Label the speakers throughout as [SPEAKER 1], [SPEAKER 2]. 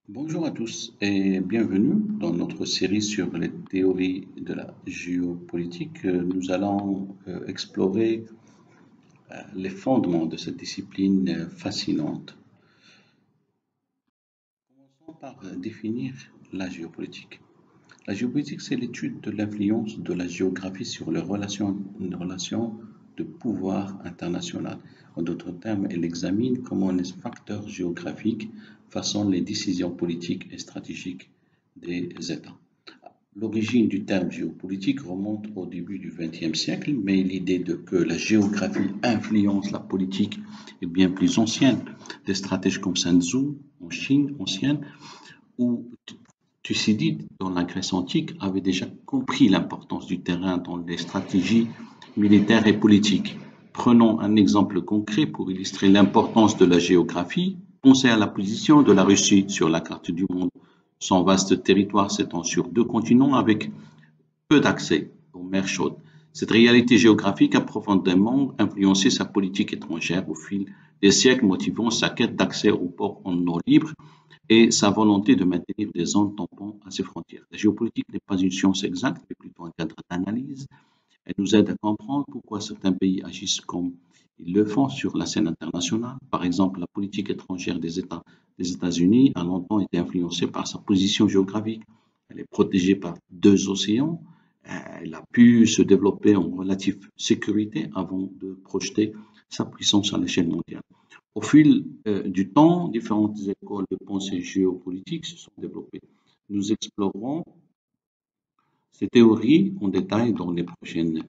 [SPEAKER 1] Bonjour à tous et bienvenue dans notre série sur les théories de la géopolitique. Nous allons explorer les fondements de cette discipline fascinante. Commençons par définir la géopolitique. La géopolitique, c'est l'étude de l'influence de la géographie sur les relations de pouvoir international. En d'autres termes, elle examine comment les facteurs géographiques façonnent les décisions politiques et stratégiques des États. L'origine du terme géopolitique remonte au début du XXe siècle, mais l'idée que la géographie influence la politique est bien plus ancienne. Des stratèges comme Sun Tzu en Chine ancienne ou Thucydide, dans la Grèce antique, avait déjà compris l'importance du terrain dans les stratégies militaires et politiques. Prenons un exemple concret pour illustrer l'importance de la géographie. Pensez à la position de la Russie sur la carte du monde. Son vaste territoire s'étend sur 2 continents avec peu d'accès aux mers chaudes. Cette réalité géographique a profondément influencé sa politique étrangère au fil des siècles, motivant sa quête d'accès aux ports en eau libre et sa volonté de maintenir des zones tampons à ses frontières. La géopolitique n'est pas une science exacte, mais plutôt un cadre d'analyse. Elle nous aide à comprendre pourquoi certains pays agissent comme ils le font sur la scène internationale. Par exemple, la politique étrangère des États-Unis a longtemps été influencée par sa position géographique. Elle est protégée par 2 océans. Elle a pu se développer en relative sécurité avant de projeter sa puissance à l'échelle mondiale. Au fil du temps, différentes écoles de pensée géopolitique se sont développées. Nous explorerons ces théories en détail dans les prochaines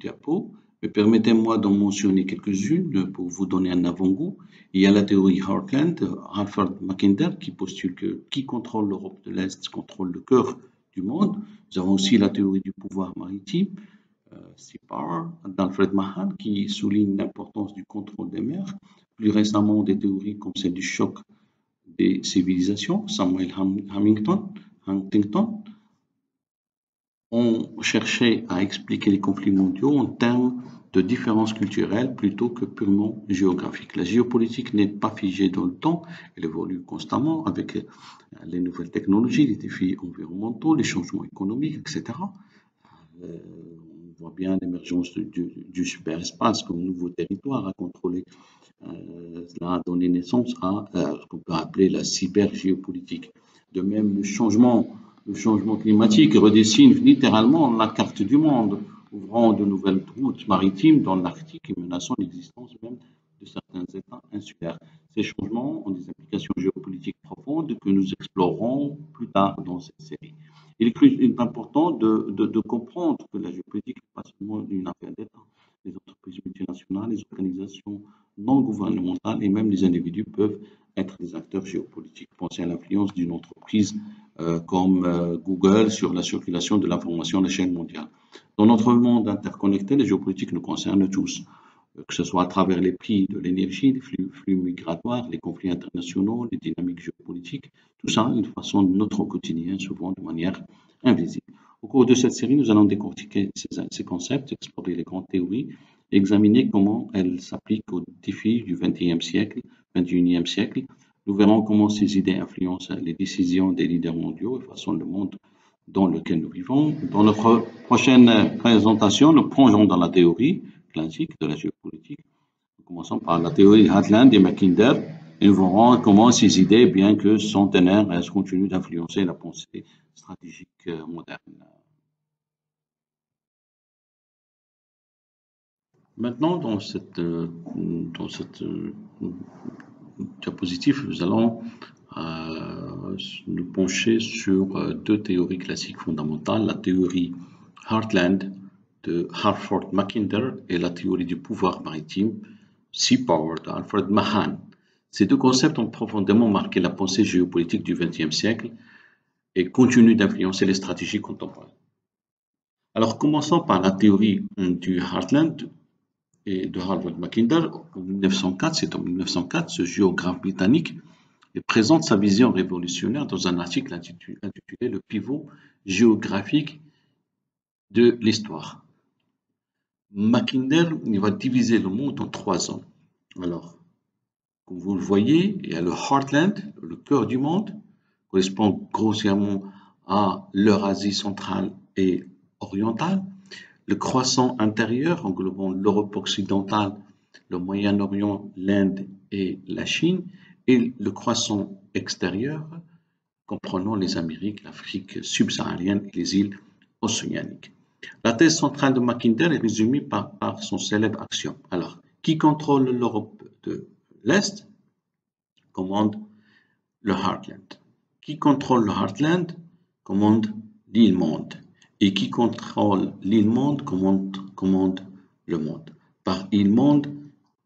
[SPEAKER 1] diapos, mais permettez-moi d'en mentionner quelques-unes pour vous donner un avant-goût. Il y a la théorie Heartland, Alfred Mackinder, qui postule que qui contrôle l'Europe de l'Est contrôle le cœur du monde. Nous avons aussi la théorie du pouvoir maritime, Sea d'Alfred Mahan, qui souligne l'importance du contrôle des mers. Plus récemment, des théories comme celle du choc des civilisations, Samuel Huntington, ont cherché à expliquer les conflits mondiaux en termes de différences culturelles plutôt que purement géographiques. La géopolitique n'est pas figée dans le temps, elle évolue constamment avec les nouvelles technologies, les défis environnementaux, les changements économiques, etc. On voit bien l'émergence du superespace comme nouveau territoire à contrôler. Cela a donné naissance à ce qu'on peut appeler la cybergéopolitique. De même, le changement climatique redessine littéralement la carte du monde, ouvrant de nouvelles routes maritimes dans l'Arctique et menaçant l'existence même de certains États insulaires. Ces changements ont des implications géopolitiques profondes que nous explorerons plus tard dans cette série. Il est important de comprendre que la géopolitique n'est pas seulement une affaire d'État. Les entreprises multinationales, les organisations non gouvernementales et même les individus peuvent être des acteurs géopolitiques. Pensez à l'influence d'une entreprise comme Google sur la circulation de l'information à l'échelle mondiale. Dans notre monde interconnecté, les géopolitiques nous concernent tous, que ce soit à travers les prix de l'énergie, les flux migratoires, les conflits internationaux, les dynamiques géopolitiques. Tout ça, une façon de notre quotidien, souvent de manière invisible. Au cours de cette série, nous allons décortiquer ces concepts, explorer les grandes théories et examiner comment elles s'appliquent aux défis du XXIe siècle. Nous verrons comment ces idées influencent les décisions des leaders mondiaux et façonnent le monde dans lequel nous vivons. Dans notre prochaine présentation, nous plongeons dans la théorie classique de la géopolitique. Nous commençons par la théorie Heartland et Mackinder et nous verrons comment ces idées, bien que centenaires, continuent d'influencer la pensée stratégique moderne. Maintenant, dans cette diapositive, nous allons nous pencher sur 2 théories classiques fondamentales, la théorie Heartland de Hartford Mackinder et la théorie du pouvoir maritime Sea Power d'Alfred Mahan. Ces 2 concepts ont profondément marqué la pensée géopolitique du XXe siècle et continuent d'influencer les stratégies contemporaines. Alors, commençons par la théorie du Heartland et de Harvard Mackinder. C'est en 1904, ce géographe britannique présente sa vision révolutionnaire dans un article intitulé Le pivot géographique de l'histoire. Mackinder va diviser le monde en 3 zones. Alors, comme vous le voyez, il y a le Heartland, le cœur du monde, correspond grossièrement à l'Eurasie centrale et orientale. Le croissant intérieur, englobant l'Europe occidentale, le Moyen-Orient, l'Inde et la Chine, et le croissant extérieur, comprenant les Amériques, l'Afrique subsaharienne et les îles océaniques. La thèse centrale de Mackinder est résumée par son célèbre axiome. Alors, qui contrôle l'Europe de l'Est commande le Heartland. Qui contrôle le Heartland commande l'île monde. Et qui contrôle l'île monde commande le monde. Par île monde,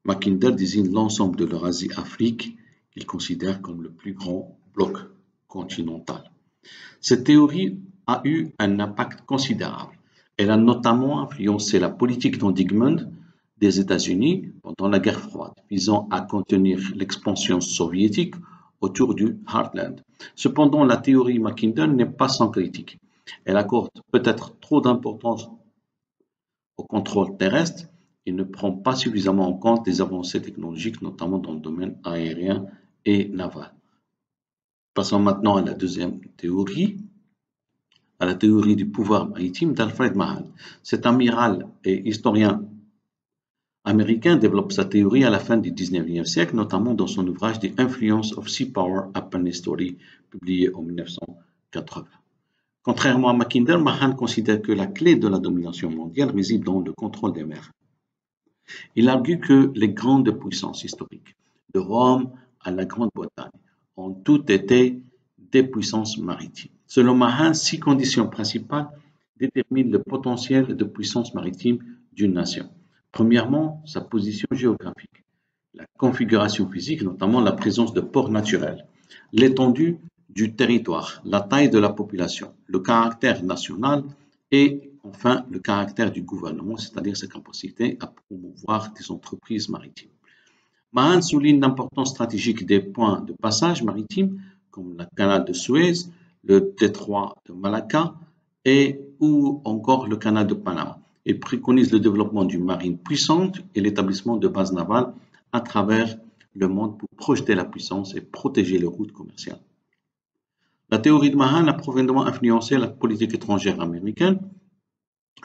[SPEAKER 1] Mackinder désigne l'ensemble de l'Eurasie-Afrique qu'il considère comme le plus grand bloc continental. Cette théorie a eu un impact considérable. Elle a notamment influencé la politique d'endiguement des États-Unis pendant la guerre froide, visant à contenir l'expansion soviétique autour du Heartland. Cependant, la théorie Mackinder n'est pas sans critique. Elle accorde peut-être trop d'importance au contrôle terrestre et ne prend pas suffisamment en compte les avancées technologiques, notamment dans le domaine aérien et naval. Passons maintenant à la deuxième théorie, à la théorie du pouvoir maritime d'Alfred Mahan. Cet amiral et historien américain développe sa théorie à la fin du XIXe siècle, notamment dans son ouvrage The Influence of Sea Power Upon History, publié en 1980. Contrairement à Mackinder, Mahan considère que la clé de la domination mondiale réside dans le contrôle des mers. Il argue que les grandes puissances historiques, de Rome à la Grande-Bretagne, ont toutes été des puissances maritimes. Selon Mahan, 6 conditions principales déterminent le potentiel de puissance maritime d'une nation. Premièrement, sa position géographique, la configuration physique, notamment la présence de ports naturels, l'étendue du territoire, la taille de la population, le caractère national et enfin le caractère du gouvernement, c'est-à-dire sa capacité à promouvoir des entreprises maritimes. Mahan souligne l'importance stratégique des points de passage maritimes comme le canal de Suez, le détroit de Malacca et ou encore le canal de Panama. Il préconise le développement d'une marine puissante et l'établissement de bases navales à travers le monde pour projeter la puissance et protéger les routes commerciales. La théorie de Mahan a profondément influencé la politique étrangère américaine,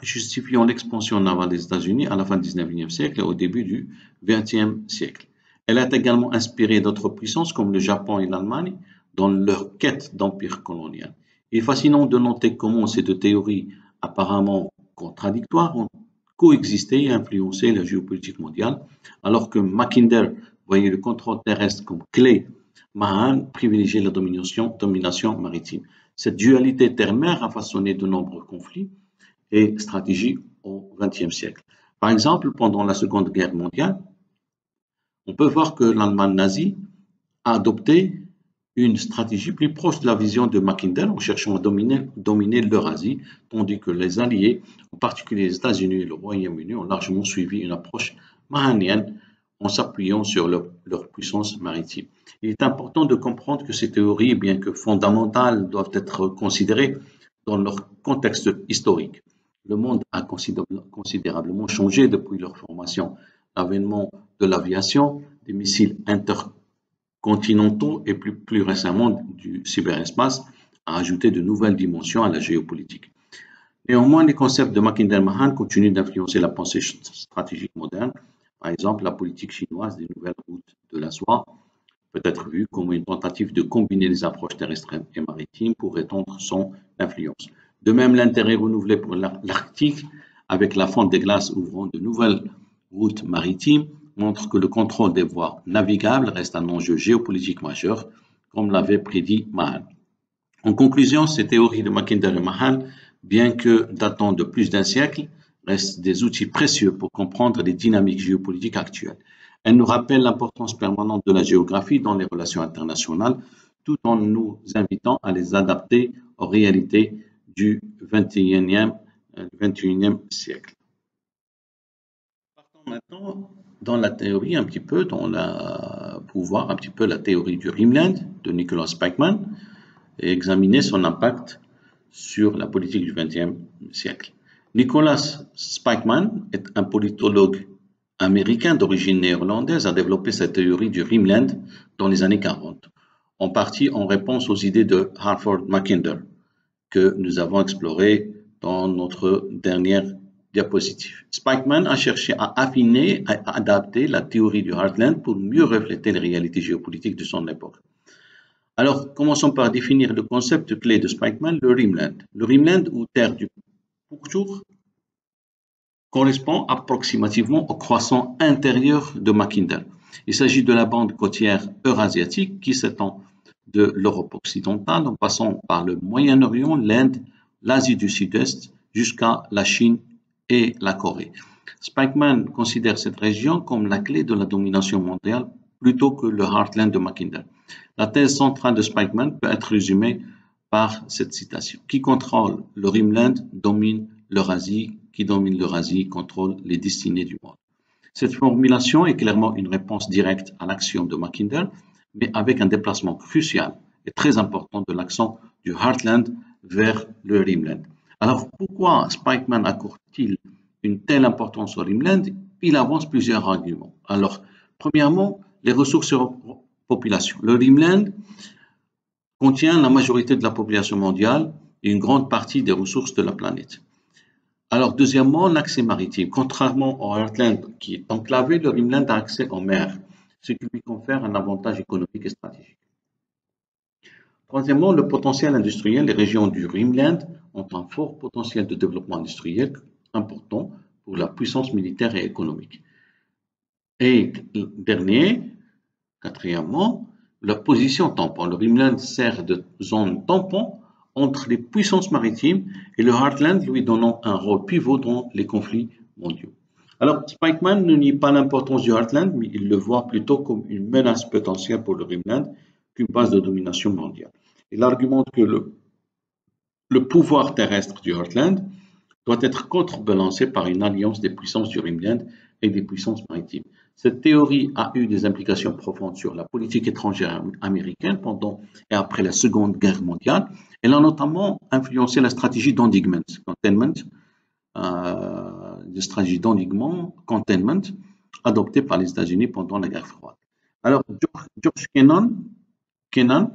[SPEAKER 1] justifiant l'expansion navale des États-Unis à la fin du XIXe siècle et au début du XXe siècle. Elle a également inspiré d'autres puissances comme le Japon et l'Allemagne dans leur quête d'empire colonial. Il est fascinant de noter comment ces deux théories apparemment contradictoires ont coexisté et influencé la géopolitique mondiale, alors que Mackinder voyait le contrôle terrestre comme clé, Mahan privilégiait la domination maritime. Cette dualité terre-mer a façonné de nombreux conflits et stratégies au XXe siècle. Par exemple, pendant la Seconde Guerre mondiale, on peut voir que l'Allemagne nazie a adopté une stratégie plus proche de la vision de Mackinder en cherchant à dominer l'Eurasie, tandis que les Alliés, en particulier les États-Unis et le Royaume-Uni, ont largement suivi une approche mahanienne en s'appuyant sur leur puissance maritime. Il est important de comprendre que ces théories, bien que fondamentales, doivent être considérées dans leur contexte historique. Le monde a considérablement changé depuis leur formation. L'avènement de l'aviation, des missiles intercontinentaux et plus récemment du cyberespace a ajouté de nouvelles dimensions à la géopolitique. Néanmoins, les concepts de Mackinder-Mahan continuent d'influencer la pensée stratégique moderne. Par exemple, la politique chinoise des nouvelles routes de la soie peut être vue comme une tentative de combiner les approches terrestres et maritimes pour étendre son influence. De même, l'intérêt renouvelé pour l'Arctique, avec la fonte des glaces ouvrant de nouvelles routes maritimes, montre que le contrôle des voies navigables reste un enjeu géopolitique majeur, comme l'avait prédit Mahan. En conclusion, ces théories de Mackinder et Mahan, bien que datant de plus d'un siècle, restent des outils précieux pour comprendre les dynamiques géopolitiques actuelles. Elles nous rappellent l'importance permanente de la géographie dans les relations internationales, tout en nous invitant à les adapter aux réalités du XXIe siècle. Partons maintenant dans la théorie un petit peu, pour voir un petit peu la théorie du Rimland de Nicholas Spykman et examiner son impact sur la politique du XXe siècle. Nicholas Spykman est un politologue américain d'origine néerlandaise, a développé cette théorie du Rimland dans les années 40. en partie en réponse aux idées de Hartford Mackinder que nous avons explorées dans notre dernière diapositive. Spikeman a cherché à affiner, à adapter la théorie du Heartland pour mieux refléter les réalités géopolitiques de son époque. Alors, commençons par définir le concept clé de Spikeman, le Rimland. Le Rimland, ou terre du pourtour, correspond approximativement au croissant intérieur de Mackinder. Il s'agit de la bande côtière eurasiatique qui s'étend de l'Europe occidentale en passant par le Moyen-Orient, l'Inde, l'Asie du Sud-Est jusqu'à la Chine et la Corée. Spikeman considère cette région comme la clé de la domination mondiale plutôt que le Heartland de Mackinder. La thèse centrale de Spikeman peut être résumée par cette citation. Qui contrôle le Rimland domine l'Eurasie, qui domine l'Eurasie contrôle les destinées du monde. Cette formulation est clairement une réponse directe à l'axiome de Mackinder, mais avec un déplacement crucial et très important de l'accent du Heartland vers le Rimland. Alors pourquoi Spikeman accorde-t-il une telle importance au Rimland? Il avance plusieurs arguments. Alors, premièrement, les ressources sur population. Le Rimland contient la majorité de la population mondiale et une grande partie des ressources de la planète. Alors, deuxièmement, l'accès maritime. Contrairement au Heartland qui est enclavé, le Rimland a accès en mer, ce qui lui confère un avantage économique et stratégique. Troisièmement, le potentiel industriel. Les régions du Rimland ont un fort potentiel de développement industriel important pour la puissance militaire et économique. Et quatrièmement, la position tampon. Le Rimland sert de zone tampon entre les puissances maritimes et le Heartland lui donnant un rôle pivot dans les conflits mondiaux. Alors, Spikeman ne nie pas l'importance du Heartland, mais il le voit plutôt comme une menace potentielle pour le Rimland qu'une base de domination mondiale. Il argumente que le pouvoir terrestre du Heartland doit être contrebalancé par une alliance des puissances du Rimland et des puissances maritimes. Cette théorie a eu des implications profondes sur la politique étrangère américaine pendant et après la Seconde Guerre mondiale. Elle a notamment influencé la stratégie d'endiguement, containment, adoptée par les États-Unis pendant la guerre froide. Alors, George Kennan,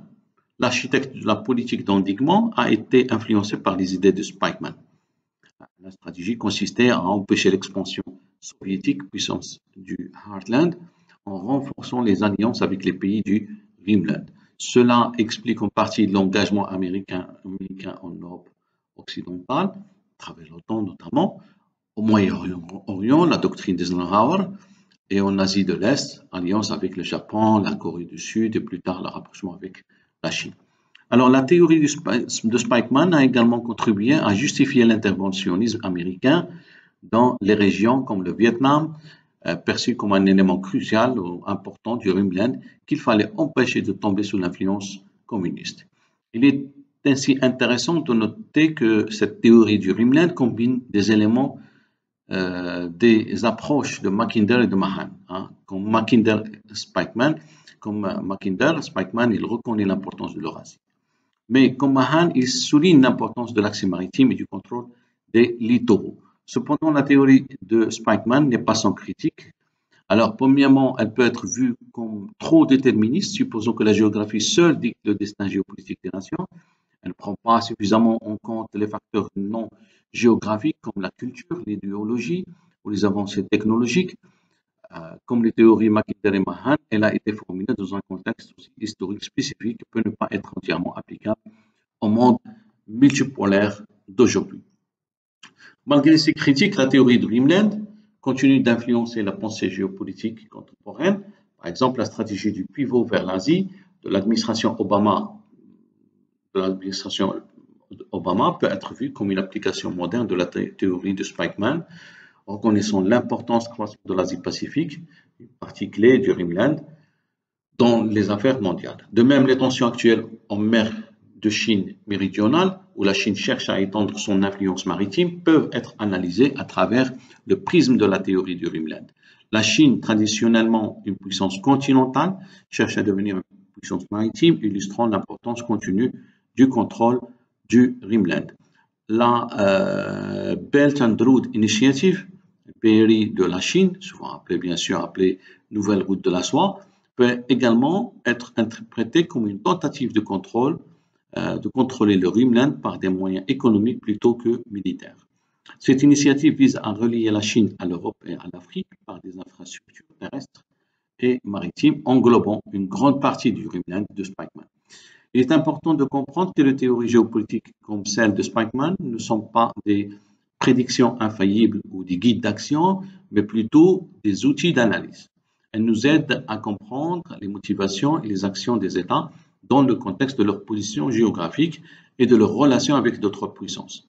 [SPEAKER 1] l'architecte de la politique d'endiguement, a été influencé par les idées de Spikeman. La stratégie consistait à empêcher l'expansion soviétique, puissance du Heartland, en renforçant les alliances avec les pays du Rimland. Cela explique en partie l'engagement américain en Europe occidentale, à travers l'OTAN notamment, au Moyen-Orient, la doctrine d'Eisenhower, et en Asie de l'Est, alliance avec le Japon, la Corée du Sud et plus tard le rapprochement avec la Chine. Alors, la théorie de Spikeman a également contribué à justifier l'interventionnisme américain dans les régions comme le Vietnam, perçu comme un élément crucial ou important du Rimland qu'il fallait empêcher de tomber sous l'influence communiste. Il est ainsi intéressant de noter que cette théorie du Rimland combine des éléments des approches de Mackinder et de Mahan. Comme Mackinder, Spikeman, il reconnaît l'importance de l'Eurasie. Mais comme Mahan, il souligne l'importance de l'accès maritime et du contrôle des littoraux. Cependant, la théorie de Spikeman n'est pas sans critique. Alors, premièrement, elle peut être vue comme trop déterministe, supposant que la géographie seule dicte le destin géopolitique des nations. Elle ne prend pas suffisamment en compte les facteurs non géographiques comme la culture, l'idéologie ou les avancées technologiques. Comme les théories Mackinder et Mahan, elle a été formulée dans un contexte historique spécifique et peut ne pas être entièrement applicable au monde multipolaire d'aujourd'hui. Malgré ces critiques, la théorie de Rimland continue d'influencer la pensée géopolitique contemporaine. Par exemple, la stratégie du pivot vers l'Asie de l'administration Obama peut être vue comme une application moderne de la théorie de Spikeman, reconnaissant l'importance croissante de l'Asie-Pacifique, une partie clé du Rimland, dans les affaires mondiales. De même, les tensions actuelles en mer de Chine méridionale, où la Chine cherche à étendre son influence maritime, peuvent être analysées à travers le prisme de la théorie du Rimland. La Chine, traditionnellement une puissance continentale, cherche à devenir une puissance maritime, illustrant l'importance contenue du contrôle du Rimland. La Belt and Road Initiative, BRI de la Chine, souvent appelée bien sûr Nouvelle Route de la Soie, peut également être interprétée comme une tentative de contrôler le Rumland par des moyens économiques plutôt que militaires. Cette initiative vise à relier la Chine à l'Europe et à l'Afrique par des infrastructures terrestres et maritimes englobant une grande partie du Rumland de Spikeman. Il est important de comprendre que les théories géopolitiques comme celle de Spikeman ne sont pas des prédictions infaillibles ou des guides d'action, mais plutôt des outils d'analyse. Elles nous aident à comprendre les motivations et les actions des États dans le contexte de leur position géographique et de leurs relations avec d'autres puissances.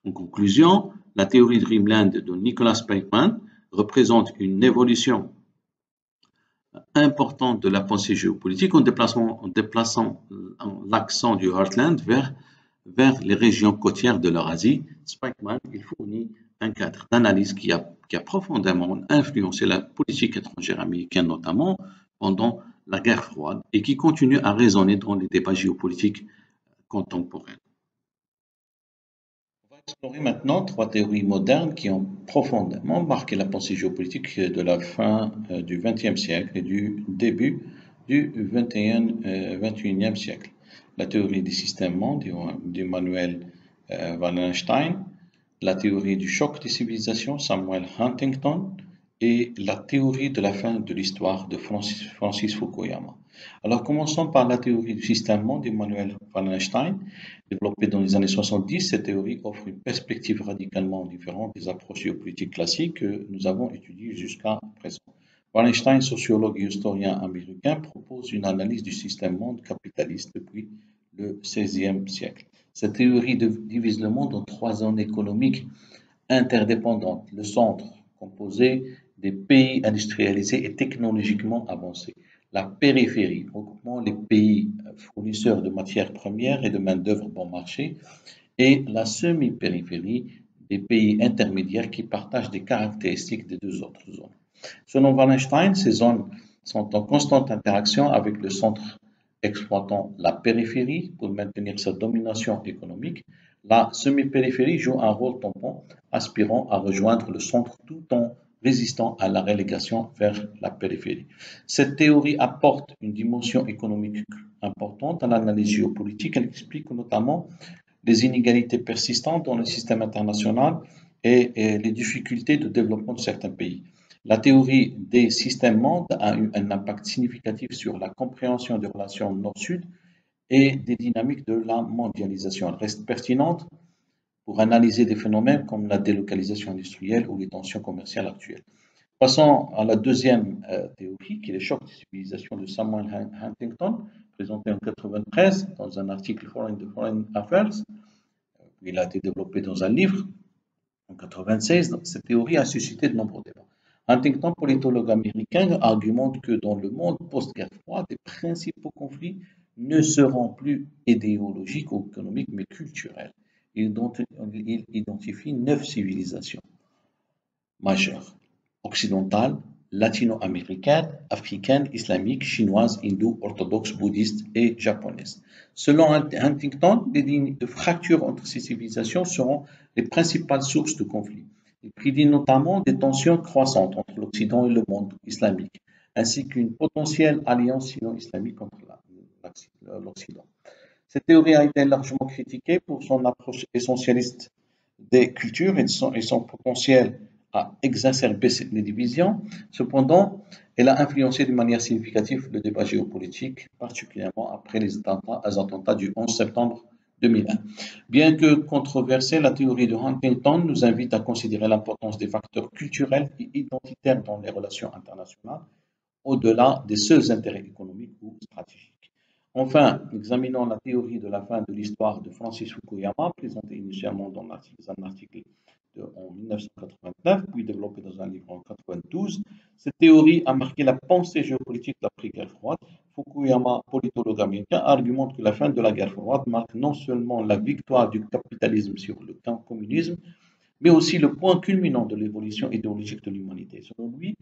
[SPEAKER 1] En conclusion, la théorie de Dreamland de Nicholas Spikeman représente une évolution importante de la pensée géopolitique en déplaçant l'accent du Heartland vers les régions côtières de l'Eurasie. Spikeman, il fournit un cadre d'analyse qui a profondément influencé la politique étrangère américaine, notamment pendant la guerre froide, et qui continue à résonner dans les débats géopolitiques contemporains. On va explorer maintenant trois théories modernes qui ont profondément marqué la pensée géopolitique de la fin du XXe siècle et du début du XXIe siècle. La théorie des systèmes mondiaux d'Immanuel Wallenstein, la théorie du choc des civilisations, Samuel Huntington, et la théorie de la fin de l'histoire de Francis Fukuyama. Alors commençons par la théorie du système monde d'Immanuel Wallenstein. Développée dans les années 70, cette théorie offre une perspective radicalement différente des approches géopolitiques classiques que nous avons étudiées jusqu'à présent. Wallenstein, sociologue et historien américain, propose une analyse du système monde capitaliste depuis le XVIe siècle. Cette théorie divise le monde en trois zones économiques interdépendantes. Le centre, composé des pays industrialisés et technologiquement avancés. La périphérie, regroupant les pays fournisseurs de matières premières et de main-d'œuvre bon marché. Et la semi-périphérie, des pays intermédiaires qui partagent des caractéristiques des deux autres zones. Selon Wallenstein, ces zones sont en constante interaction avec le centre exploitant la périphérie pour maintenir sa domination économique. La semi-périphérie joue un rôle tampon, aspirant à rejoindre le centre tout en résistant à la relégation vers la périphérie. Cette théorie apporte une dimension économique importante à l'analyse géopolitique. Elle explique notamment les inégalités persistantes dans le système international et les difficultés de développement de certains pays. La théorie des systèmes mondes a eu un impact significatif sur la compréhension des relations nord-sud et des dynamiques de la mondialisation. Elle reste pertinente pour analyser des phénomènes comme la délocalisation industrielle ou les tensions commerciales actuelles. Passons à la deuxième théorie, qui est le choc des civilisations de Samuel Huntington, présenté en 1993 dans un article Foreign Affairs. Il a été développé dans un livre en 1996. Cette théorie a suscité de nombreux débats. Huntington, politologue américain, argumente que dans le monde post-guerre froide, les principaux conflits ne seront plus idéologiques ou économiques, mais culturels. Il identifie 9 civilisations majeures: occidentale, latino-américaine, africaine, islamique, chinoise, hindoue, orthodoxe, bouddhiste et japonaise. Selon Huntington, les lignes de fracture entre ces civilisations seront les principales sources de conflits. Il prédit notamment des tensions croissantes entre l'Occident et le monde islamique, ainsi qu'une potentielle alliance sino-islamique contre l'Occident. Cette théorie a été largement critiquée pour son approche essentialiste des cultures et son potentiel à exacerber les divisions. Cependant, elle a influencé de manière significative le débat géopolitique, particulièrement après les attentats du 11 septembre 2001. Bien que controversée, la théorie de Huntington nous invite à considérer l'importance des facteurs culturels et identitaires dans les relations internationales, au-delà des seuls intérêts économiques ou stratégiques. Enfin, examinons la théorie de la fin de l'histoire de Francis Fukuyama, présentée initialement dans un article en 1989, puis développée dans un livre en 1992. Cette théorie a marqué la pensée géopolitique de l'après-guerre froide. Fukuyama, politologue américain, argumente que la fin de la guerre froide marque non seulement la victoire du capitalisme sur le communisme, mais aussi le point culminant de l'évolution idéologique de l'humanité. Selon lui,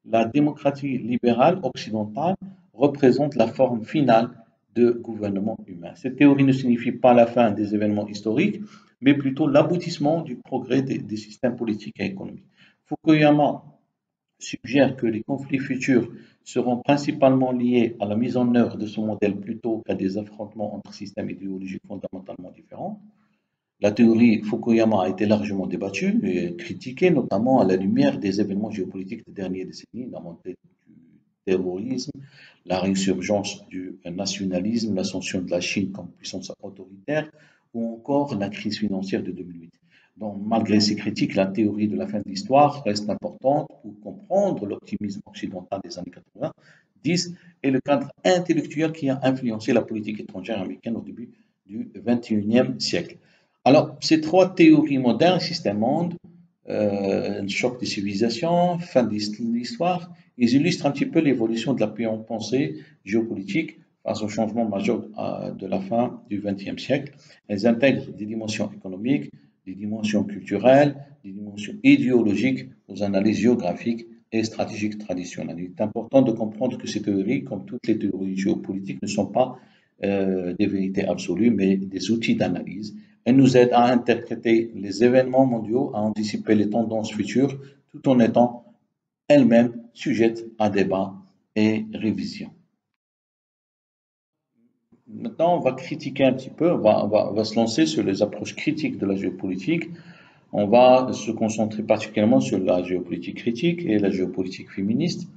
[SPEAKER 1] la démocratie libérale occidentale représente la forme finale de gouvernement humain. Cette théorie ne signifie pas la fin des événements historiques, mais plutôt l'aboutissement du progrès des systèmes politiques et économiques. Fukuyama suggère que les conflits futurs seront principalement liés à la mise en œuvre de ce modèle plutôt qu'à des affrontements entre systèmes idéologiques fondamentalement différents. La théorie Fukuyama a été largement débattue et critiquée, notamment à la lumière des événements géopolitiques des dernières décennies, la montée du terrorisme, la résurgence du nationalisme, l'ascension de la Chine comme puissance autoritaire, ou encore la crise financière de 2008. Donc, malgré ces critiques, la théorie de la fin de l'histoire reste importante pour comprendre l'optimisme occidental des années 90 et le cadre intellectuel qui a influencé la politique étrangère américaine au début du XXIe siècle. Alors, ces trois théories modernes, système-monde, un choc des civilisations, fin de l'histoire, ils illustrent un petit peu l'évolution de la pensée géopolitique face au changement majeur de la fin du XXe siècle. Elles intègrent des dimensions économiques, des dimensions culturelles, des dimensions idéologiques aux analyses géographiques et stratégiques traditionnelles. Il est important de comprendre que ces théories, comme toutes les théories géopolitiques, ne sont pas des vérités absolues, mais des outils d'analyse. Elles nous aident à interpréter les événements mondiaux, à anticiper les tendances futures, tout en étant elles-mêmes sujettes à débat et révision. Maintenant, on va critiquer un petit peu, on va se lancer sur les approches critiques de la géopolitique. On va se concentrer particulièrement sur la géopolitique critique et la géopolitique féministe.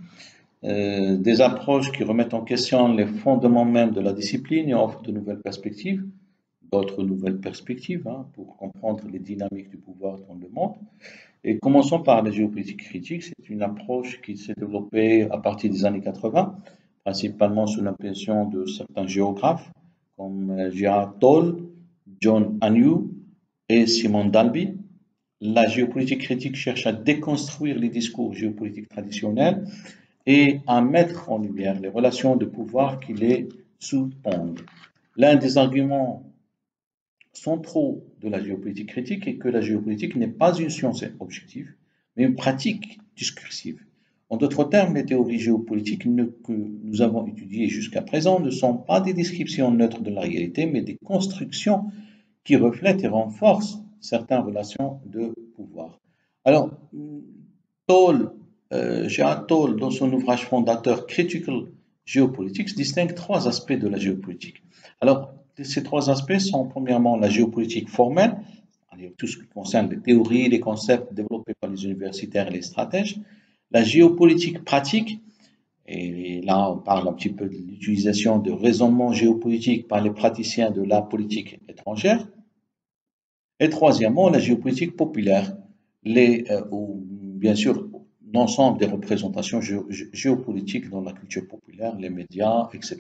[SPEAKER 1] Des approches qui remettent en question les fondements même de la discipline et offrent de nouvelles perspectives, d'autres nouvelles perspectives pour comprendre les dynamiques du pouvoir dans le monde. Et commençons par la géopolitique critique. C'est une approche qui s'est développée à partir des années 80, principalement sous l'impulsion de certains géographes comme J.A. Toll, John Agnew et Simon Dalby. La géopolitique critique cherche à déconstruire les discours géopolitiques traditionnels et à mettre en lumière les relations de pouvoir qui les sous-tendent. L'un des arguments centraux de la géopolitique critique est que la géopolitique n'est pas une science objective, mais une pratique discursive. En d'autres termes, les théories géopolitiques que nous avons étudiées jusqu'à présent ne sont pas des descriptions neutres de la réalité, mais des constructions qui reflètent et renforcent certaines relations de pouvoir. Alors, Jean Toll, dans son ouvrage fondateur Critical Geopolitics, distingue trois aspects de la géopolitique. Alors, ces trois aspects sont premièrement la géopolitique formelle, c'est-à-dire tout ce qui concerne les théories, les concepts développés par les universitaires et les stratèges, la géopolitique pratique, et là on parle un petit peu de l'utilisation de raisonnements géopolitiques par les praticiens de la politique étrangère, et troisièmement la géopolitique populaire, où bien sûr l'ensemble des représentations géopolitiques dans la culture populaire, les médias, etc.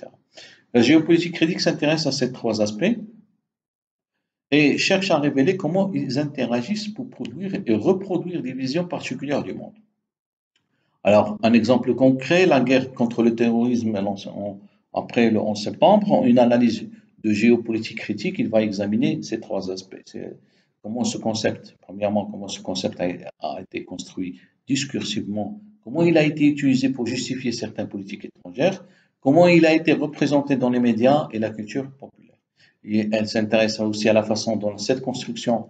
[SPEAKER 1] La géopolitique critique s'intéresse à ces trois aspects et cherche à révéler comment ils interagissent pour produire et reproduire des visions particulières du monde. Alors, un exemple concret, la guerre contre le terrorisme après le 11 septembre, une analyse de géopolitique critique, il va examiner ces trois aspects. Comment ce concept, premièrement, comment ce concept a été construit discursivement, comment il a été utilisé pour justifier certaines politiques étrangères, comment il a été représenté dans les médias et la culture populaire. Et elle s'intéresse aussi à la façon dont cette construction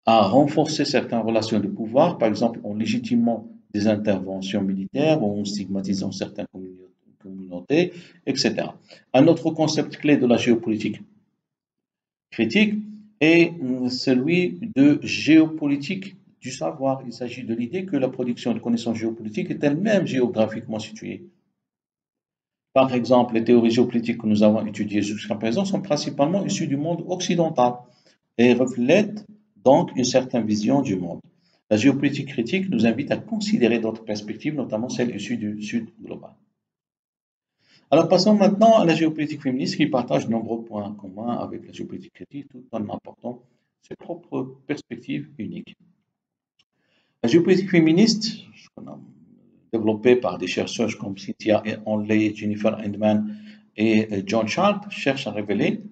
[SPEAKER 1] a renforcé certaines relations de pouvoir, par exemple en légitimant des interventions militaires ou en stigmatisant certaines communautés, etc. Un autre concept clé de la géopolitique critique est celui de géopolitique du savoir. Il s'agit de l'idée que la production de connaissances géopolitiques est elle-même géographiquement située. Par exemple, les théories géopolitiques que nous avons étudiées jusqu'à présent sont principalement issues du monde occidental et reflètent donc une certaine vision du monde. La géopolitique critique nous invite à considérer d'autres perspectives, notamment celles issues du Sud global. Alors passons maintenant à la géopolitique féministe qui partage de nombreux points communs avec la géopolitique critique tout en apportant ses propres perspectives uniques. La géopolitique féministe, développée par des chercheurs comme Cynthia Onley, Jennifer Endman et John Sharp, cherche à révéler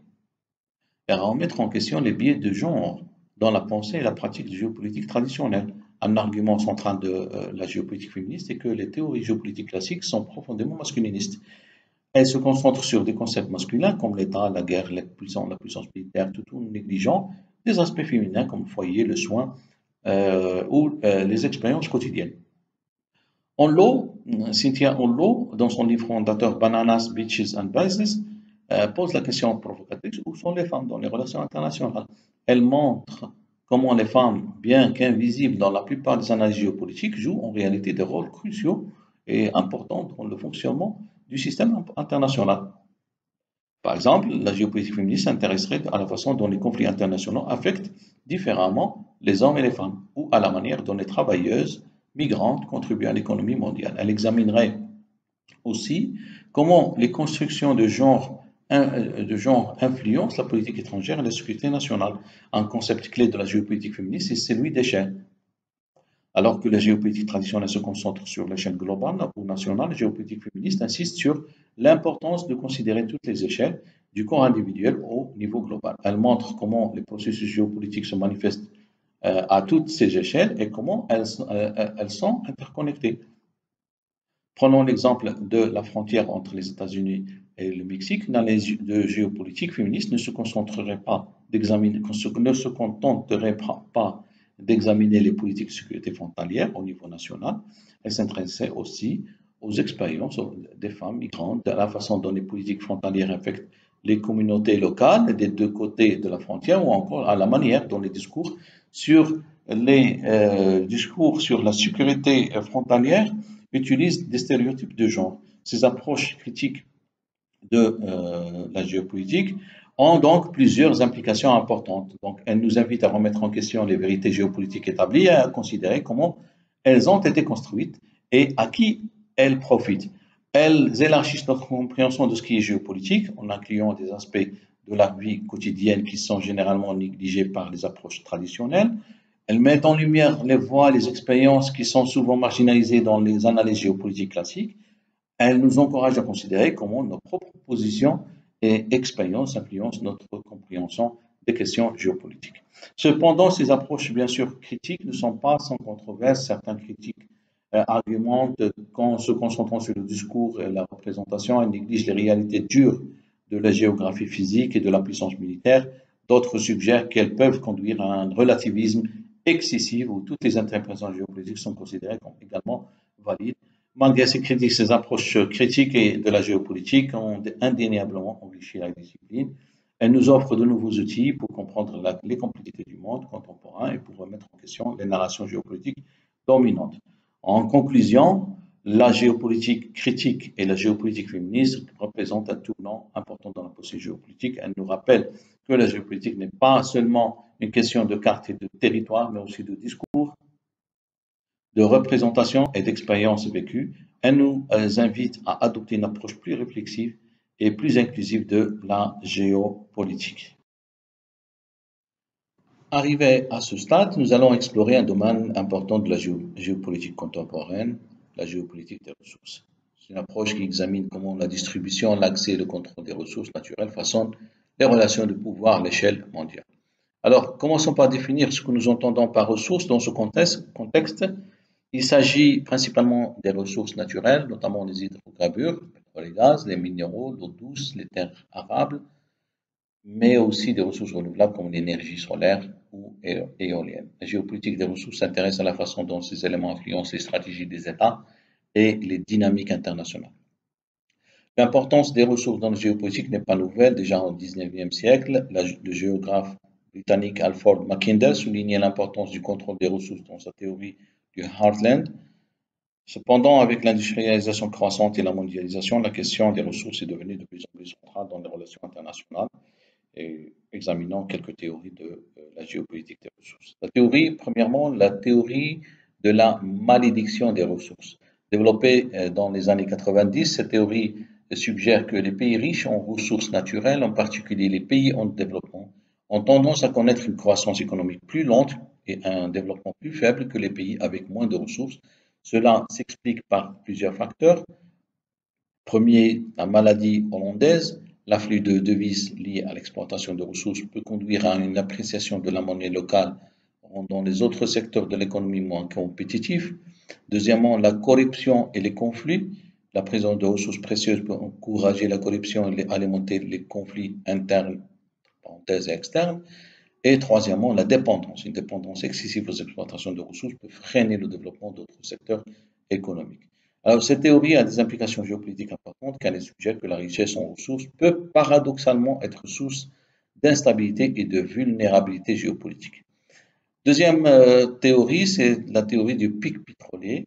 [SPEAKER 1] et à remettre en question les biais de genre dans la pensée et la pratique géopolitique traditionnelle. Un argument central de la géopolitique féministe est que les théories géopolitiques classiques sont profondément masculinistes. Elles se concentrent sur des concepts masculins comme l'État, la guerre, la puissance militaire, tout en négligeant des aspects féminins comme le foyer, le soin ou les expériences quotidiennes. Enlo, Cynthia Enlo, dans son livre fondateur Bananas, Beaches and Business, pose la question provocatrice, où sont les femmes dans les relations internationales? Elle montre comment les femmes, bien qu'invisibles dans la plupart des analyses géopolitiques, jouent en réalité des rôles cruciaux et importants dans le fonctionnement du système international. Par exemple, la géopolitique féministe s'intéresserait à la façon dont les conflits internationaux affectent différemment les hommes et les femmes, ou à la manière dont les travailleuses migrantes contribuent à l'économie mondiale. Elle examinerait aussi comment les constructions de genre influencent la politique étrangère et la sécurité nationale. Un concept clé de la géopolitique féministe, c'est celui d'échelle. Alors que la géopolitique traditionnelle se concentre sur l'échelle globale ou nationale, la géopolitique féministe insiste sur l'importance de considérer toutes les échelles, du corps individuel au niveau global. Elle montre comment les processus géopolitiques se manifestent à toutes ces échelles et comment elles sont interconnectées. Prenons l'exemple de la frontière entre les États-Unis et le Mexique. L'analyse de géopolitique féministe ne se concentrerait pas d'examiner, ne se contenterait pas d'examiner les politiques de sécurité frontalière au niveau national. Elle s'intéressait aussi aux expériences des femmes migrantes, à la façon dont les politiques frontalières affectent les communautés locales des deux côtés de la frontière, ou encore à la manière dont les discours sur la sécurité frontalière utilisent des stéréotypes de genre. Ces approches critiques de la géopolitique ont donc plusieurs implications importantes. Donc, elles nous invitent à remettre en question les vérités géopolitiques établies et à considérer comment elles ont été construites et à qui elles profitent. Elles élargissent notre compréhension de ce qui est géopolitique en incluant des aspects de la vie quotidienne qui sont généralement négligés par les approches traditionnelles. Elles mettent en lumière les voies, les expériences qui sont souvent marginalisées dans les analyses géopolitiques classiques. Elles nous encouragent à considérer comment nos propres positions et expériences influencent notre compréhension des questions géopolitiques. Cependant, ces approches, bien sûr, critiques ne sont pas sans controverse. Certains critiques argumentent qu'en se concentrant sur le discours et la représentation, elles négligent les réalités dures de la géographie physique et de la puissance militaire. D'autres suggèrent qu'elles peuvent conduire à un relativisme excessif où toutes les interprétations géopolitiques sont considérées comme également valides. Malgré ces critiques, ces approches critiques de la géopolitique ont indéniablement enrichi la discipline. Elles nous offrent de nouveaux outils pour comprendre les complexités du monde contemporain et pour remettre en question les narrations géopolitiques dominantes. En conclusion, la géopolitique critique et la géopolitique féministe représentent un tournant important dans la pensée géopolitique. Elle nous rappelle que la géopolitique n'est pas seulement une question de carte et de territoire, mais aussi de discours, de représentation et d'expériences vécues. Elle nous invite à adopter une approche plus réflexive et plus inclusive de la géopolitique. Arrivé à ce stade, nous allons explorer un domaine important de la géopolitique contemporaine, la géopolitique des ressources. C'est une approche qui examine comment la distribution, l'accès et le contrôle des ressources naturelles façonnent les relations de pouvoir à l'échelle mondiale. Alors, commençons par définir ce que nous entendons par ressources dans ce contexte. Il s'agit principalement des ressources naturelles, notamment les hydrocarbures, le pétrole et gaz, les minéraux, l'eau douce, les terres arables, mais aussi des ressources renouvelables comme l'énergie solaire ou éolienne. La géopolitique des ressources s'intéresse à la façon dont ces éléments influencent les stratégies des États et les dynamiques internationales. L'importance des ressources dans la géopolitique n'est pas nouvelle. Déjà au XIXe siècle, le géographe britannique Alfred Mackinder soulignait l'importance du contrôle des ressources dans sa théorie du Heartland. Cependant, avec l'industrialisation croissante et la mondialisation, la question des ressources est devenue de plus en plus centrale dans les relations internationales. Et examinons quelques théories de la géopolitique des ressources. Premièrement, la théorie de la malédiction des ressources. Développée dans les années 90, cette théorie suggère que les pays riches en ressources naturelles, en particulier les pays en développement, ont tendance à connaître une croissance économique plus lente et un développement plus faible que les pays avec moins de ressources. Cela s'explique par plusieurs facteurs. Premier, la maladie hollandaise. L'afflux de devises lié à l'exploitation de ressources peut conduire à une appréciation de la monnaie locale, rendant les autres secteurs de l'économie moins compétitifs. Deuxièmement, la corruption et les conflits. La présence de ressources précieuses peut encourager la corruption et alimenter les conflits internes, parenthèses et externes. Et troisièmement, la dépendance. Une dépendance excessive aux exploitations de ressources peut freiner le développement d'autres secteurs économiques. Alors, cette théorie a des implications géopolitiques importantes car elle suggère que la richesse en ressources peut paradoxalement être source d'instabilité et de vulnérabilité géopolitique. Deuxième théorie, c'est la théorie du pic pétrolier,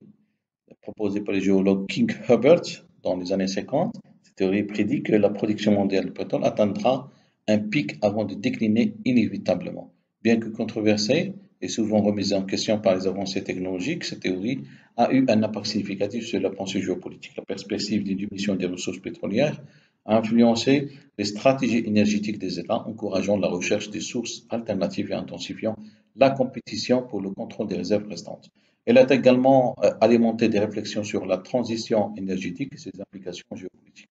[SPEAKER 1] proposée par le géologue King Herbert dans les années 50. Cette théorie prédit que la production mondiale de pétrole atteindra un pic avant de décliner inévitablement. Bien que controversée et souvent remise en question par les avancées technologiques, cette théorie a eu un impact significatif sur la pensée géopolitique. La perspective d'une diminution des ressources pétrolières a influencé les stratégies énergétiques des États, encourageant la recherche des sources alternatives et intensifiant la compétition pour le contrôle des réserves restantes. Elle a également alimenté des réflexions sur la transition énergétique et ses implications géopolitiques.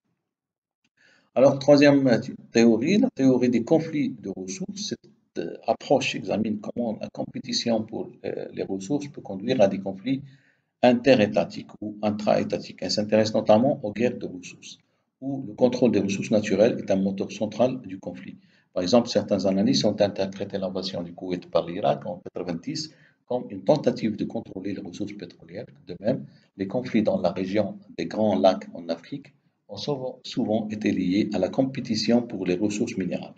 [SPEAKER 1] Alors, troisième théorie, la théorie des conflits de ressources. Cette approche examine comment la compétition pour les ressources peut conduire à des conflits interétatiques ou intra-étatiques. Elle s'intéresse notamment aux guerres de ressources, où le contrôle des ressources naturelles est un moteur central du conflit. Par exemple, certains analystes ont interprété l'invasion du Koweït par l'Irak en 1990 comme une tentative de contrôler les ressources pétrolières. De même, les conflits dans la région des Grands Lacs en Afrique ont souvent été liés à la compétition pour les ressources minérales.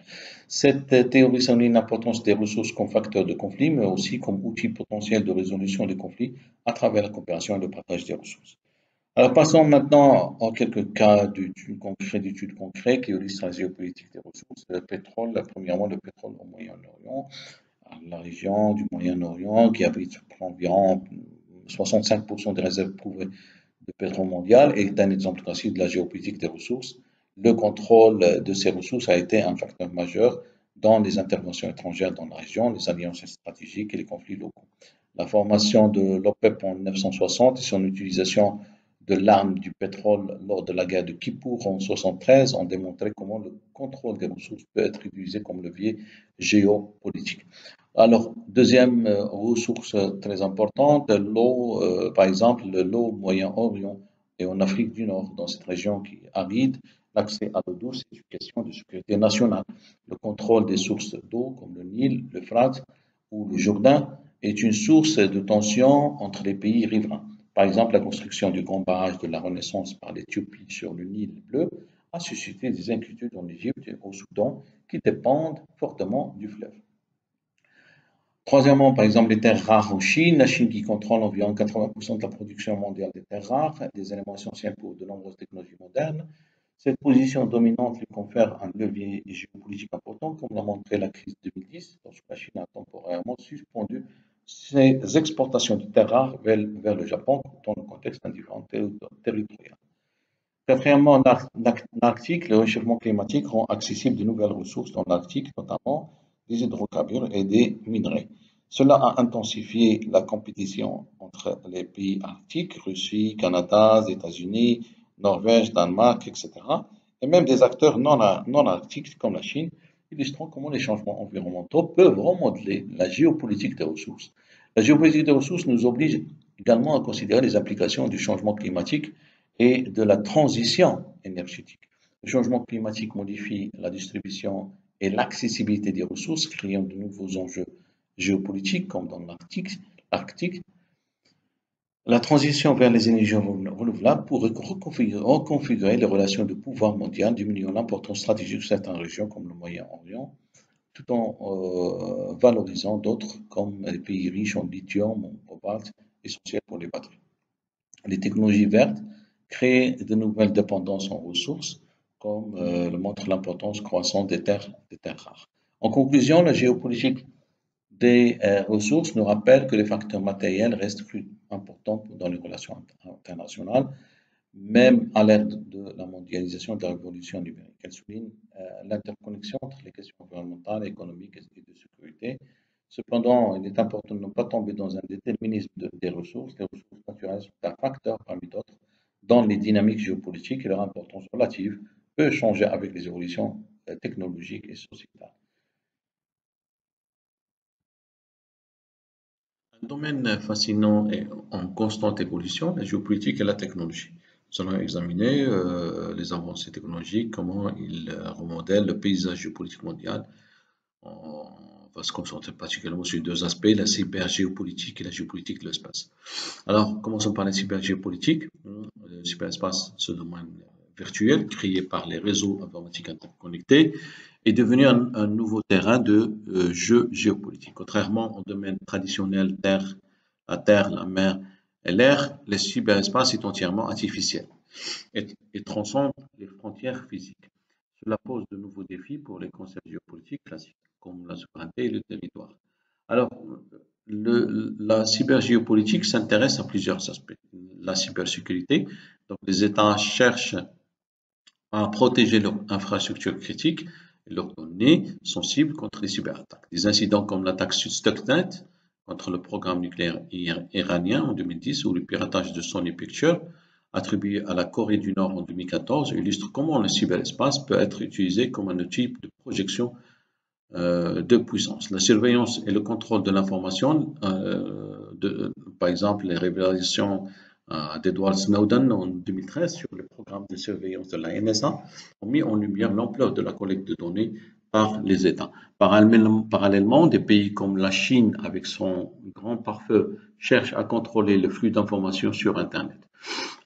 [SPEAKER 1] Cette théorie souligne l'importance des ressources comme facteur de conflit, mais aussi comme outil potentiel de résolution des conflits à travers la coopération et le partage des ressources. Alors passons maintenant en quelques cas d'études concrètes qui illustrent la géopolitique des ressources. Le pétrole, premièrement le pétrole au Moyen-Orient, la région du Moyen-Orient qui abrite environ 65% des réserves prouvées de pétrole mondial est un exemple classique de la géopolitique des ressources. Le contrôle de ces ressources a été un facteur majeur dans les interventions étrangères dans la région, les alliances stratégiques et les conflits locaux. La formation de l'OPEP en 1960 et son utilisation de l'arme du pétrole lors de la guerre de Kippour en 1973 ont démontré comment le contrôle des ressources peut être utilisé comme levier géopolitique. Alors, deuxième ressource très importante, l'eau, par exemple, l'eau au Moyen-Orient et en Afrique du Nord, dans cette région qui est aride, l'accès à l'eau douce est une question de sécurité nationale. Le contrôle des sources d'eau comme le Nil, l'Euphrate ou le Jourdain est une source de tension entre les pays riverains. Par exemple, la construction du grand barrage de la Renaissance par l'Éthiopie sur le Nil bleu a suscité des inquiétudes en Égypte et au Soudan qui dépendent fortement du fleuve. Troisièmement, par exemple, les terres rares en Chine. La Chine qui contrôle environ 80% de la production mondiale des terres rares, des éléments essentiels pour de nombreuses technologies modernes. Cette position dominante lui confère un levier géopolitique important, comme l'a montré la crise de 2010, lorsque la Chine a temporairement suspendu ses exportations de terres rares vers le Japon dans le contexte d'un différent territorial. Quatrièmement, en Arctique, le réchauffement climatique rend accessibles de nouvelles ressources dans l'Arctique, notamment des hydrocarbures et des minerais. Cela a intensifié la compétition entre les pays arctiques, Russie, Canada, États-Unis, Norvège, Danemark, etc. Et même des acteurs non arctiques comme la Chine, illustrant comment les changements environnementaux peuvent remodeler la géopolitique des ressources. La géopolitique des ressources nous oblige également à considérer les implications du changement climatique et de la transition énergétique. Le changement climatique modifie la distribution et l'accessibilité des ressources, créant de nouveaux enjeux géopolitiques comme dans l'Arctique. La transition vers les énergies renouvelables pourrait reconfigurer les relations de pouvoir mondial, diminuant l'importance stratégique de certaines régions comme le Moyen-Orient, tout en valorisant d'autres comme les pays riches en lithium, en cobalt, essentiels pour les batteries. Les technologies vertes créent de nouvelles dépendances en ressources, comme le montre l'importance croissante des terres rares. En conclusion, la géopolitique des ressources nous rappelle que les facteurs matériels restent plus importants dans les relations internationales, même à l'ère de la mondialisation et de la révolution numérique. Elle souligne l'interconnexion entre les questions environnementales, économiques et de sécurité. Cependant, il est important de ne pas tomber dans un déterminisme des ressources. Les ressources naturelles sont un facteur parmi d'autres dans les dynamiques géopolitiques et leur importance relative peut changer avec les évolutions technologiques et sociétales. Un domaine fascinant et en constante évolution, la géopolitique et la technologie. Nous allons examiner les avancées technologiques, comment ils remodèlent le paysage géopolitique mondial en va se concentrer particulièrement sur deux aspects, la cybergéopolitique et la géopolitique de l'espace. Alors, commençons par la cybergéopolitique. Le cyberespace, ce domaine virtuel créé par les réseaux informatiques interconnectés, est devenu un nouveau terrain de jeu géopolitique. Contrairement au domaine traditionnel la terre, la mer et l'air, le cyberespace est entièrement artificiel et transcende les frontières physiques. Cela pose de nouveaux défis pour les concepts géopolitiques classiques, comme la souveraineté et le territoire. Alors, la cybergéopolitique s'intéresse à plusieurs aspects. La cybersécurité, donc les États cherchent à protéger leurs infrastructures critiques et leurs données sensibles contre les cyberattaques. Des incidents comme l'attaque Stuxnet contre le programme nucléaire iranien en 2010 ou le piratage de Sony Pictures attribué à la Corée du Nord en 2014 illustrent comment le cyberespace peut être utilisé comme un outil de projection de puissance. La surveillance et le contrôle de l'information, par exemple les révélations d'Edward Snowden en 2013 sur le programme de surveillance de la NSA, ont mis en lumière l'ampleur de la collecte de données par les États. Parallèlement, des pays comme la Chine, avec son grand pare-feu, cherchent à contrôler le flux d'informations sur Internet.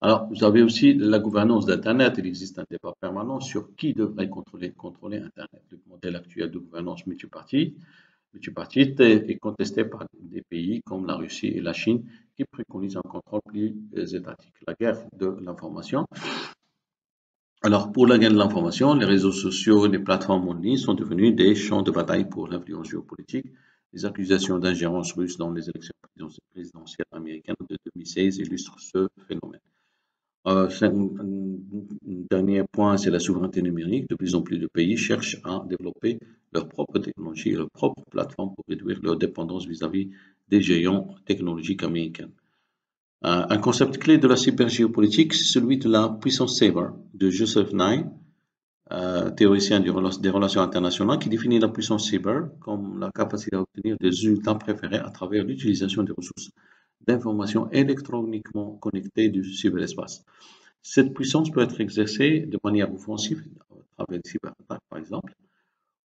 [SPEAKER 1] Alors, vous avez aussi la gouvernance d'Internet. Il existe un débat permanent sur qui devrait contrôler Internet. Le modèle actuel de gouvernance multipartite est contesté par des pays comme la Russie et la Chine qui préconisent un contrôle plus étatique. La guerre de l'information. Alors, pour la guerre de l'information, les réseaux sociaux et les plateformes en ligne sont devenus des champs de bataille pour l'influence géopolitique. Les accusations d'ingérence russe dans les élections présidentielles américaines de 2016 illustrent ce phénomène. Un dernier point, c'est la souveraineté numérique. De plus en plus de pays cherchent à développer leur propre technologie et leur propre plateforme pour réduire leur dépendance vis-à-vis des géants technologiques américains. Un concept clé de la cybergéopolitique, c'est celui de la puissance saber de Joseph Nye, théoricien des relations internationales, qui définit la puissance cyber comme la capacité à obtenir des résultats préférés à travers l'utilisation des ressources d'informations électroniquement connectées du cyberespace. Cette puissance peut être exercée de manière offensive à travers les cyberattaques, par exemple,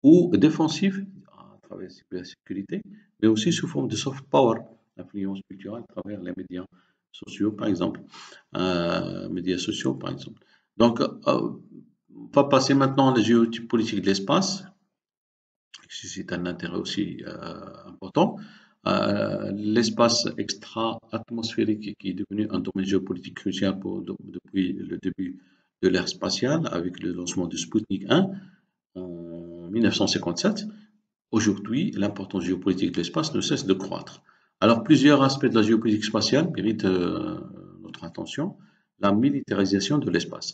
[SPEAKER 1] ou défensive à travers la cybersécurité, mais aussi sous forme de soft power, influence culturelle à travers les médias sociaux, par exemple. Donc, on va passer maintenant à la géopolitique de l'espace, qui suscite un intérêt aussi important. L'espace extra-atmosphérique qui est devenu un domaine géopolitique crucial depuis le début de l'ère spatiale avec le lancement de Sputnik 1 en 1957. Aujourd'hui, l'importance géopolitique de l'espace ne cesse de croître. Alors, plusieurs aspects de la géopolitique spatiale méritent notre attention. La militarisation de l'espace.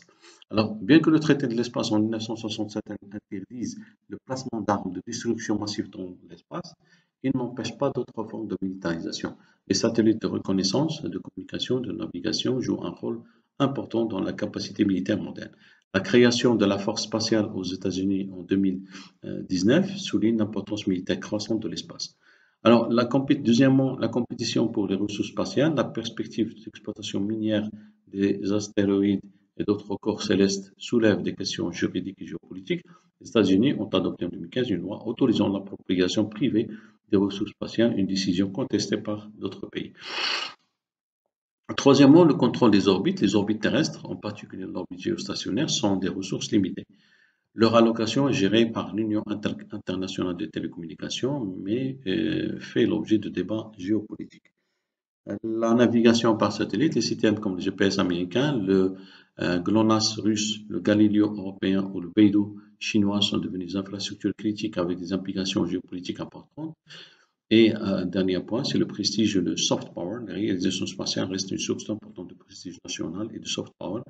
[SPEAKER 1] Alors, bien que le traité de l'espace en 1967 interdise le placement d'armes de destruction massive dans l'espace, il n'empêche pas d'autres formes de militarisation. Les satellites de reconnaissance, de communication, de navigation jouent un rôle important dans la capacité militaire moderne. La création de la force spatiale aux États-Unis en 2019 souligne l'importance militaire croissante de l'espace. Alors, deuxièmement, la compétition pour les ressources spatiales, la perspective d'exploitation minière des astéroïdes et d'autres corps célestes soulève des questions juridiques et géopolitiques. Les États-Unis ont adopté en 2015 une loi autorisant l'appropriation privée des ressources spatiales, une décision contestée par d'autres pays. Troisièmement, le contrôle des orbites. Les orbites terrestres, en particulier l'orbite géostationnaire, sont des ressources limitées. Leur allocation est gérée par l'Union internationale des télécommunications, mais fait l'objet de débats géopolitiques. La navigation par satellite, les systèmes comme le GPS américain, le GLONASS russe, le Galileo européen ou le Beidou chinois sont devenus des infrastructures critiques avec des implications géopolitiques importantes. Et un dernier point, c'est le prestige et le soft power. La réalisation spatiale reste une source importante de prestige national et de soft power.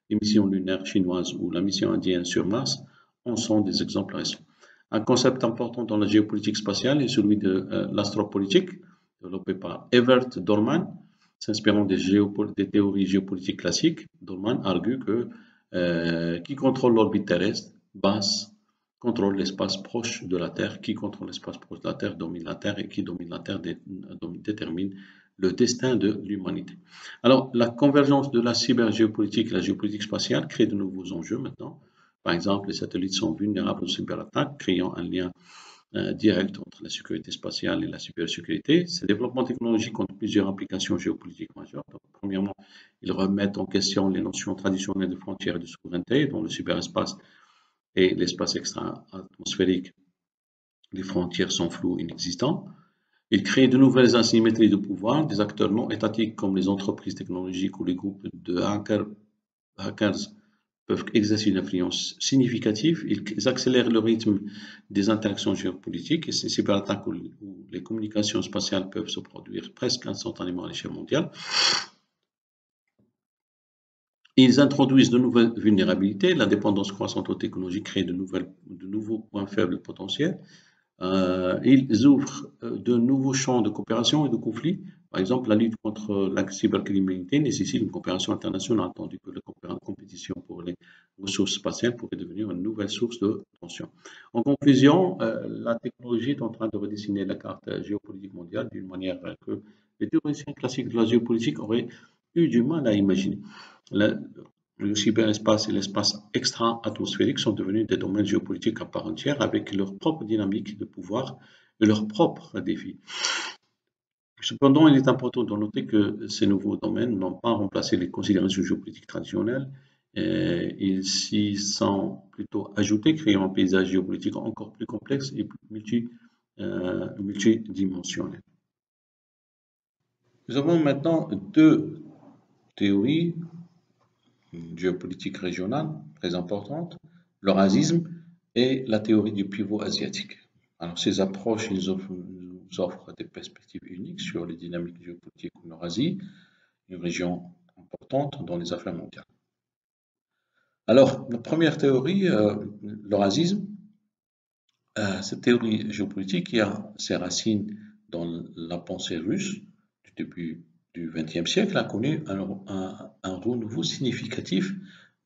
[SPEAKER 1] Les missions lunaires chinoises ou la mission indienne sur Mars en sont des exemples récents. Un concept important dans la géopolitique spatiale est celui de l'astropolitique, développé par Evert Dorman, s'inspirant des théories géopolitiques classiques. Dorman argue que qui contrôle l'orbite terrestre basse contrôle l'espace proche de la Terre, qui contrôle l'espace proche de la Terre domine la Terre et qui domine la Terre détermine le destin de l'humanité. Alors, la convergence de la cybergéopolitique et la géopolitique spatiale crée de nouveaux enjeux maintenant. Par exemple, les satellites sont vulnérables aux cyberattaques, créant un lien direct entre la sécurité spatiale et la cybersécurité. Ces développements technologiques ont plusieurs applications géopolitiques majeures. Donc, premièrement, ils remettent en question les notions traditionnelles de frontières et de souveraineté, dont le cyberespace et l'espace extra-atmosphérique. Les frontières sont floues, inexistantes. Ils créent de nouvelles asymétries de pouvoir. Des acteurs non étatiques comme les entreprises technologiques ou les groupes de hackers peuvent exercer une influence significative. Ils accélèrent le rythme des interactions géopolitiques et ces cyberattaques où les communications spatiales peuvent se produire presque instantanément à l'échelle mondiale. Ils introduisent de nouvelles vulnérabilités. La dépendance croissante aux technologies crée de nouveaux points faibles potentiels. Ils ouvrent de nouveaux champs de coopération et de conflits. Par exemple, la lutte contre la cybercriminalité nécessite une coopération internationale, tandis que la compétition pour les ressources spatiales pourrait devenir une nouvelle source de tension. En conclusion, la technologie est en train de redessiner la carte géopolitique mondiale d'une manière que les théoriciens classiques de la géopolitique auraient eu du mal à imaginer. Le cyberespace et l'espace extra-atmosphérique sont devenus des domaines géopolitiques à part entière avec leur propre dynamique de pouvoir et leurs propres défis. Cependant, il est important de noter que ces nouveaux domaines n'ont pas remplacé les considérations géopolitiques traditionnelles. Ils s'y sont plutôt ajoutés, créant un paysage géopolitique encore plus complexe et multidimensionnel. Nous avons maintenant deux théories géopolitique régionale très importante, l'eurasisme et la théorie du pivot asiatique. Alors ces approches nous offrent des perspectives uniques sur les dynamiques géopolitiques en Eurasie, une région importante dans les affaires mondiales. Alors la première théorie, l'eurasisme, cette théorie géopolitique qui a ses racines dans la pensée russe du début du XXe siècle a connu un renouveau significatif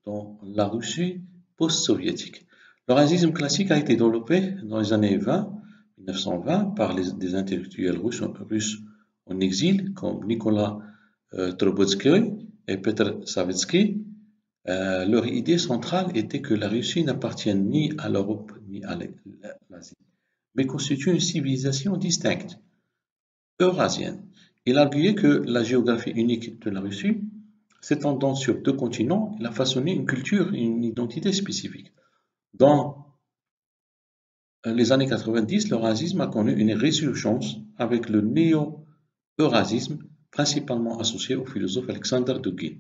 [SPEAKER 1] dans la Russie post-soviétique. L'eurasisme classique a été développé dans les années 1920 par des intellectuels russes en exil comme Nicolas Trobotsky et Petr Savetsky. Leur idée centrale était que la Russie n'appartient ni à l'Europe ni à l'Asie, mais constitue une civilisation distincte, eurasienne. Il arguait que la géographie unique de la Russie, s'étendant sur deux continents, il a façonné une culture et une identité spécifiques. Dans les années 90, l'eurasisme a connu une résurgence avec le néo-eurasisme, principalement associé au philosophe Alexander Dugin.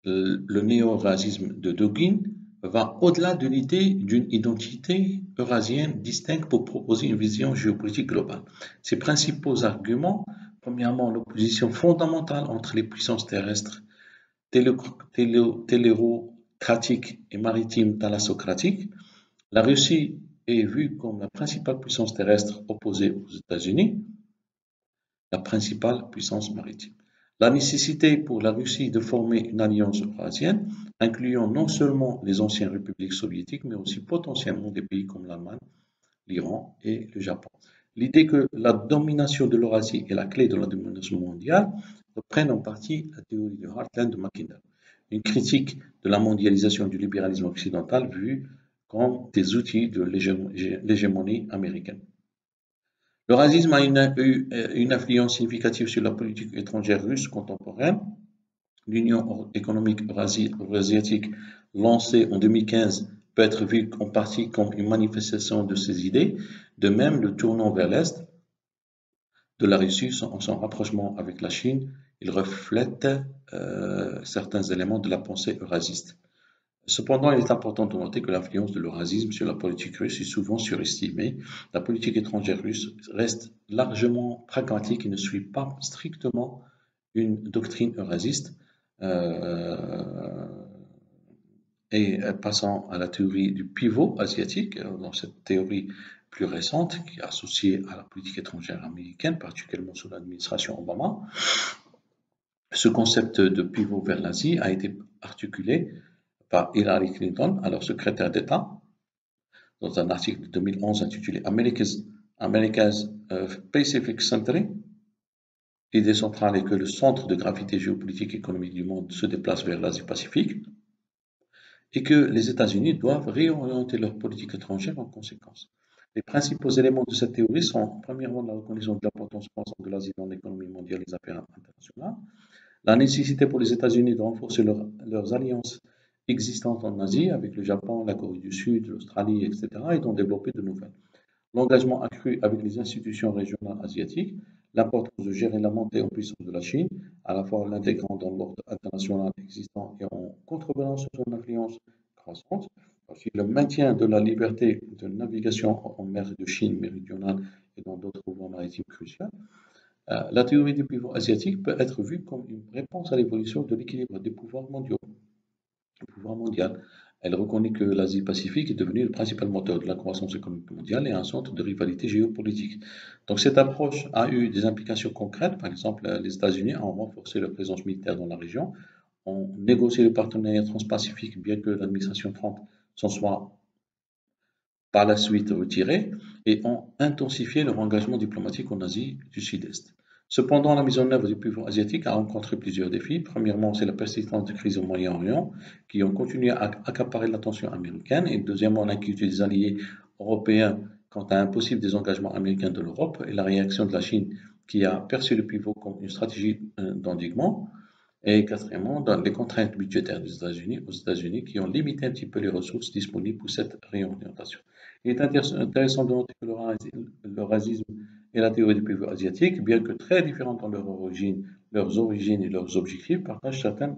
[SPEAKER 1] Le néo-eurasisme de Dugin va au-delà de l'idée d'une identité eurasienne distincte pour proposer une vision géopolitique globale. Ses principaux arguments, premièrement, l'opposition fondamentale entre les puissances terrestres tellurocratiques et maritimes thalassocratiques. La Russie est vue comme la principale puissance terrestre opposée aux États-Unis, la principale puissance maritime. La nécessité pour la Russie de former une alliance eurasienne, incluant non seulement les anciennes républiques soviétiques, mais aussi potentiellement des pays comme l'Allemagne, l'Iran et le Japon. L'idée que la domination de l'Eurasie est la clé de la domination mondiale reprend en partie la théorie du Heartland de Mackinder, une critique de la mondialisation du libéralisme occidental vu comme des outils de l'hégémonie américaine. L'eurasisme a eu une influence significative sur la politique étrangère russe contemporaine. L'Union économique eurasiatique lancée en 2015 peut être vue en partie comme une manifestation de ces idées. De même, le tournant vers l'Est de la Russie, son rapprochement avec la Chine, il reflète certains éléments de la pensée eurasiste. Cependant, il est important de noter que l'influence de l'eurasisme sur la politique russe est souvent surestimée. La politique étrangère russe reste largement pragmatique et ne suit pas strictement une doctrine eurasiste. Et passant à la théorie du pivot asiatique, dans cette théorie plus récente qui est associée à la politique étrangère américaine, particulièrement sous l'administration Obama, ce concept de pivot vers l'Asie a été articulé par Hillary Clinton, alors secrétaire d'État, dans un article de 2011 intitulé America's Pacific Century. L'idée centrale est que le centre de gravité géopolitique et économique du monde se déplace vers l'Asie-Pacifique et que les États-Unis doivent réorienter leur politique étrangère en conséquence. Les principaux éléments de cette théorie sont, premièrement, la reconnaissance de l'importance croissante de l'Asie dans l'économie mondiale et les affaires internationales, la nécessité pour les États-Unis de renforcer leurs alliances existantes en Asie avec le Japon, la Corée du Sud, l'Australie, etc., et d'en développer de nouvelles. L'engagement accru avec les institutions régionales asiatiques, l'importance de gérer la montée en puissance de la Chine, à la fois en l'intégrant dans l'ordre international existant et en contrebalançant sur son influence croissante, aussi le maintien de la liberté de navigation en mer de Chine méridionale et dans d'autres voies maritimes cruciales. La théorie du pivot asiatique peut être vue comme une réponse à l'évolution de l'équilibre des pouvoirs mondiaux. Le pouvoir mondial. Elle reconnaît que l'Asie-Pacifique est devenue le principal moteur de la croissance économique mondiale et un centre de rivalité géopolitique. Donc cette approche a eu des implications concrètes. Par exemple, les États-Unis ont renforcé leur présence militaire dans la région, ont négocié le partenariat transpacifique, bien que l'administration Trump s'en soit par la suite retirée, et ont intensifié leur engagement diplomatique en Asie du Sud-Est. Cependant, la mise en œuvre du pivot asiatique a rencontré plusieurs défis. Premièrement, c'est la persistance de crises au Moyen-Orient qui ont continué à accaparer l'attention américaine. Et deuxièmement, l'inquiétude des alliés européens quant à un possible désengagement américain de l'Europe et la réaction de la Chine qui a perçu le pivot comme une stratégie d'endiguement. Et quatrièmement, dans les contraintes budgétaires aux États-Unis qui ont limité un petit peu les ressources disponibles pour cette réorientation. Il est intéressant de noter que le racisme et la théorie du pivot asiatique, bien que très différentes dans leurs origines et leurs objectifs, partagent certaines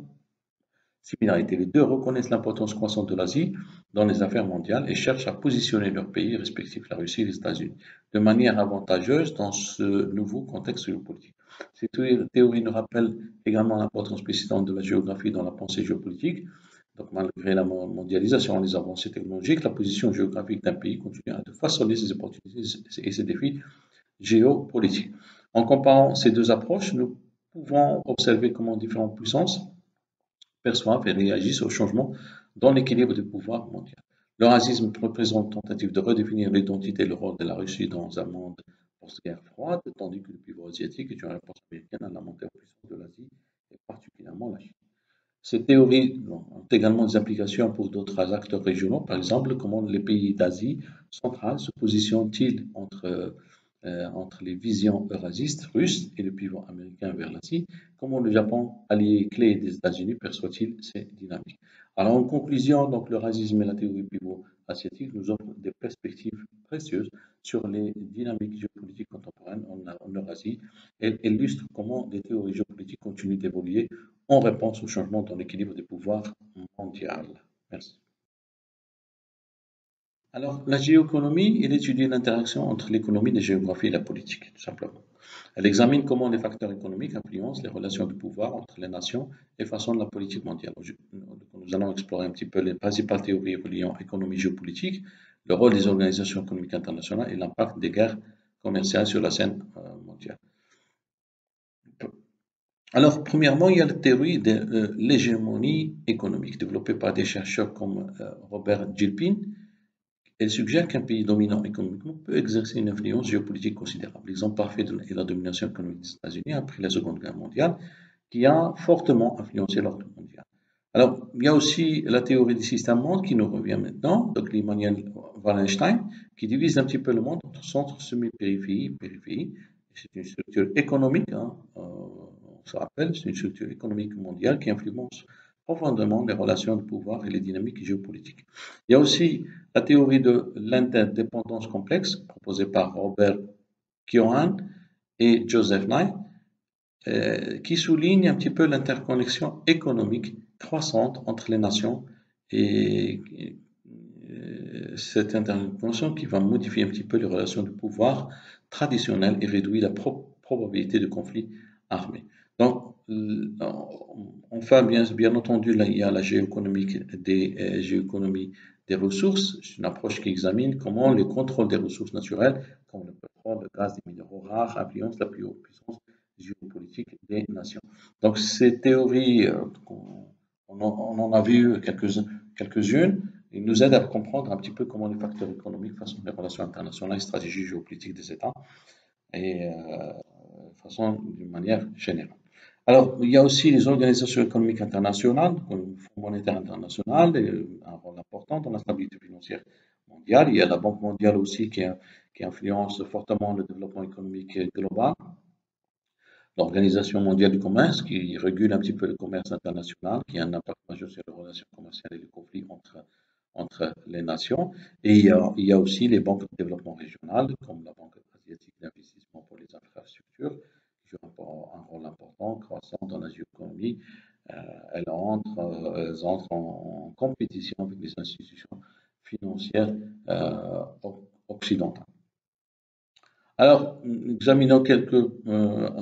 [SPEAKER 1] similarités. Les deux reconnaissent l'importance croissante de l'Asie dans les affaires mondiales et cherchent à positionner leurs pays respectifs, la Russie et les États-Unis, de manière avantageuse dans ce nouveau contexte géopolitique. Ces théories nous rappellent également l'importance précédente de la géographie dans la pensée géopolitique. Donc, malgré la mondialisation et les avancées technologiques, la position géographique d'un pays continue de façonner ses opportunités et ses défis géopolitiques. En comparant ces deux approches, nous pouvons observer comment différentes puissances perçoivent et réagissent aux changements dans l'équilibre du pouvoir mondial. Le racisme représente une tentative de redéfinir l'identité et le rôle de la Russie dans un monde post-guerre froide, tandis que le pivot asiatique est une réponse américaine à la montée en puissance de l'Asie et particulièrement la Chine. Ces théories ont également des applications pour d'autres acteurs régionaux, par exemple, comment les pays d'Asie centrale se positionnent-ils entre les visions eurasistes russes et le pivot américain vers l'Asie, comment le Japon, allié clé des États-Unis, perçoit-il ces dynamiques. Alors en conclusion, donc, le racisme et la théorie pivot asiatique nous offrent des perspectives précieuses sur les dynamiques géopolitiques contemporaines en Eurasie et illustrent comment les théories géopolitiques continuent d'évoluer en réponse au changement dans l'équilibre des pouvoirs mondiaux. Merci. Alors, la géoéconomie, elle étudie l'interaction entre l'économie, la géographie et la politique, tout simplement. Elle examine comment les facteurs économiques influencent les relations de pouvoir entre les nations et façonnent la politique mondiale. Nous allons explorer un petit peu les principales théories reliant économie géopolitique, le rôle des organisations économiques internationales et l'impact des guerres commerciales sur la scène mondiale. Alors, premièrement, il y a la théorie de l'hégémonie économique, développée par des chercheurs comme Robert Gilpin. Elle suggère qu'un pays dominant économiquement peut exercer une influence géopolitique considérable. L'exemple parfait est la domination économique des États-Unis après la Seconde Guerre mondiale, qui a fortement influencé l'ordre mondial. Alors, il y a aussi la théorie des systèmes mondes qui nous revient maintenant, donc Immanuel Wallenstein, qui divise un petit peu le monde entre centre, semi-périphérie, périphérie. C'est une structure économique, on se rappelle, c'est une structure économique mondiale qui influence profondément les relations de pouvoir et les dynamiques géopolitiques. Il y a aussi la théorie de l'interdépendance complexe proposée par Robert Keohane et Joseph Nye, qui souligne un petit peu l'interconnexion économique croissante entre les nations et cette interconnexion qui va modifier un petit peu les relations de pouvoir traditionnelles et réduire la probabilité de conflits armés. Donc, enfin, bien entendu, là, il y a la géoéconomie des ressources. C'est une approche qui examine comment le contrôle des ressources naturelles, comme le pétrole, le gaz, les minéraux rares, influence la puissance géopolitique des nations. Donc, ces théories, on en a vu quelques-unes, ils nous aident à comprendre un petit peu comment les facteurs économiques façonnent les relations internationales et stratégies géopolitiques des États, et façon d'une manière générale. Alors, il y a aussi les organisations économiques internationales, comme le Fonds monétaire international, et un rôle important dans la stabilité financière mondiale. Il y a la Banque mondiale aussi qui influence fortement le développement économique global. L'Organisation mondiale du commerce qui régule un petit peu le commerce international, qui a un impact majeur sur les relations commerciales et les conflits entre les nations. Et il y a aussi les banques de développement régionales, comme la Banque asiatique d'investissement pour les infrastructures, qui jouent un rôle important, croissant dans la géoéconomie. Elles entrent en compétition avec les institutions financières occidentales. Alors, examinons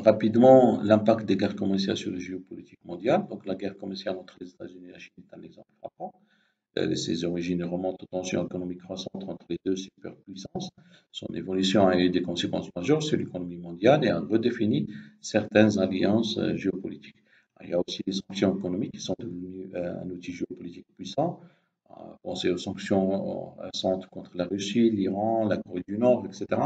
[SPEAKER 1] rapidement l'impact des guerres commerciales sur la géopolitique mondiale. Donc, la guerre commerciale entre les États-Unis et la Chine est un exemple frappant. Ses origines remontent aux tensions économiques croissantes entre les deux superpuissances. Son évolution a eu des conséquences majeures sur l'économie mondiale et a redéfini certaines alliances géopolitiques. Il y a aussi les sanctions économiques qui sont devenues un outil géopolitique puissant. Pensez aux sanctions récentes contre la Russie, l'Iran, la Corée du Nord, etc.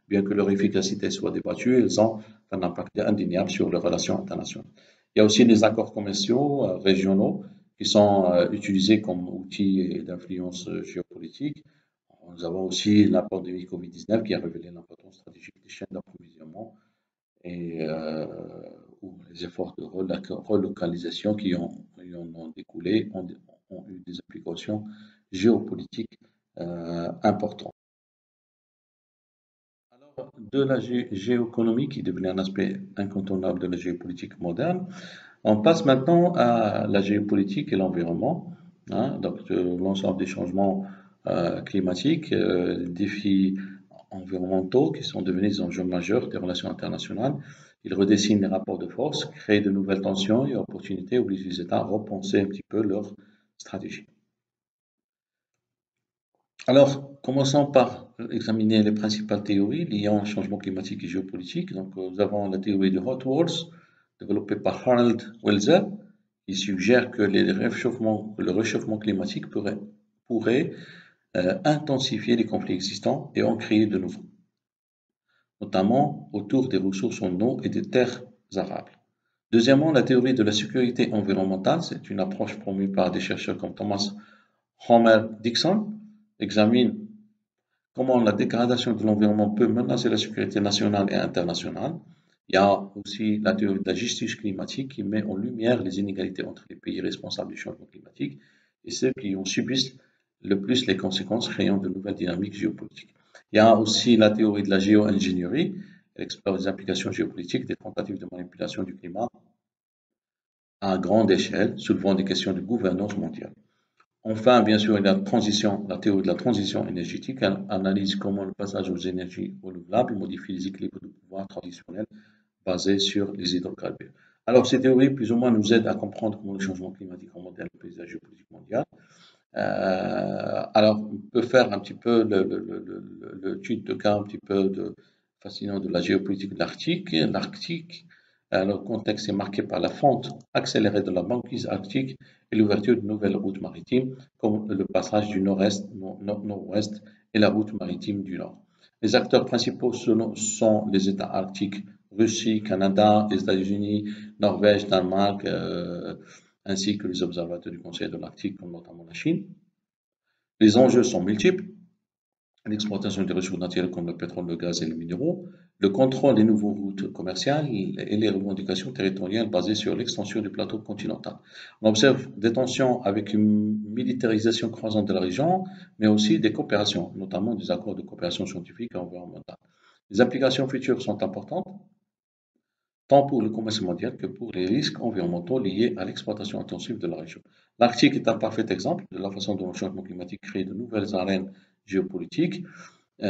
[SPEAKER 1] Bien que leur efficacité soit débattue, elles ont un impact indéniable sur les relations internationales. Il y a aussi les accords commerciaux régionaux qui sont utilisés comme outils d'influence géopolitique. Nous avons aussi la pandémie Covid-19 qui a révélé l'importance stratégique des chaînes d'approvisionnement et les efforts de relocalisation qui en ont découlé ont eu des implications géopolitiques importantes. Alors, de la géoéconomie qui devenait un aspect incontournable de la géopolitique moderne, on passe maintenant à la géopolitique et l'environnement. Donc, l'ensemble des changements climatiques, défis environnementaux qui sont devenus des enjeux majeurs des relations internationales. Ils redessinent les rapports de force, créent de nouvelles tensions et opportunités, obligent les États à repenser un petit peu leur stratégie. Alors, commençons par examiner les principales théories liant au changement climatique et géopolitique. Donc, nous avons la théorie de Hot Walls, développée par Harold Welzer, qui suggère que le réchauffement climatique pourrait intensifier les conflits existants et en créer de nouveaux, notamment autour des ressources en eau et des terres arables. Deuxièmement, la théorie de la sécurité environnementale, c'est une approche promue par des chercheurs comme Thomas Homer Dixon, examine comment la dégradation de l'environnement peut menacer la sécurité nationale et internationale. Il y a aussi la théorie de la justice climatique qui met en lumière les inégalités entre les pays responsables du changement climatique et ceux qui en subissent le plus les conséquences, créant de nouvelles dynamiques géopolitiques. Il y a aussi la théorie de la géo-ingénierie. Elle explore les implications géopolitiques des tentatives de manipulation du climat à grande échelle, soulevant des questions de gouvernance mondiale. Enfin, bien sûr, il y a la théorie de la transition énergétique. Elle analyse comment le passage aux énergies renouvelables modifie les équilibres de pouvoir traditionnels basés sur les hydrocarbures. Alors, ces théories, plus ou moins, nous aident à comprendre comment le changement climatique moderne le paysage géopolitique mondial. Alors, on peut faire un petit peu l'étude de cas un petit peu fascinant de la géopolitique de l'Arctique. L'Arctique, le contexte est marqué par la fonte accélérée de la banquise arctique et l'ouverture de nouvelles routes maritimes, comme le passage du nord-ouest et la route maritime du nord. Les acteurs principaux sont les États arctiques, Russie, Canada, États-Unis, Norvège, Danemark, ainsi que les observateurs du Conseil de l'Arctique, comme notamment la Chine. Les enjeux sont multiples. L'exploitation des ressources naturelles comme le pétrole, le gaz et les minéraux, le contrôle des nouvelles routes commerciales et les revendications territoriales basées sur l'extension du plateau continental. On observe des tensions avec une militarisation croissante de la région, mais aussi des coopérations, notamment des accords de coopération scientifique et environnementale. Les applications futures sont importantes, tant pour le commerce mondial que pour les risques environnementaux liés à l'exploitation intensive de la région. L'Arctique est un parfait exemple de la façon dont le changement climatique crée de nouvelles arènes géopolitiques. On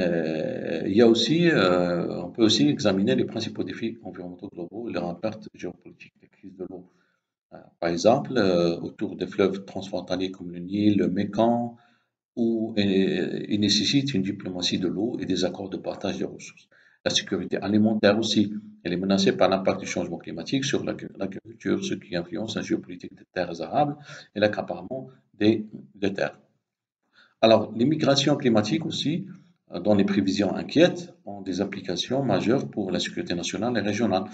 [SPEAKER 1] peut aussi examiner les principaux défis environnementaux globaux et leur impact géopolitique. Les crises de l'eau, par exemple, autour des fleuves transfrontaliers comme le Nil, le Mékong, où il nécessite une diplomatie de l'eau et des accords de partage des ressources. La sécurité alimentaire aussi, elle est menacée par l'impact du changement climatique sur l'agriculture, ce qui influence la géopolitique des terres arables et l'accaparement des terres. Alors, les migrations climatiques aussi, dont les prévisions inquiètent, ont des implications majeures pour la sécurité nationale et régionale.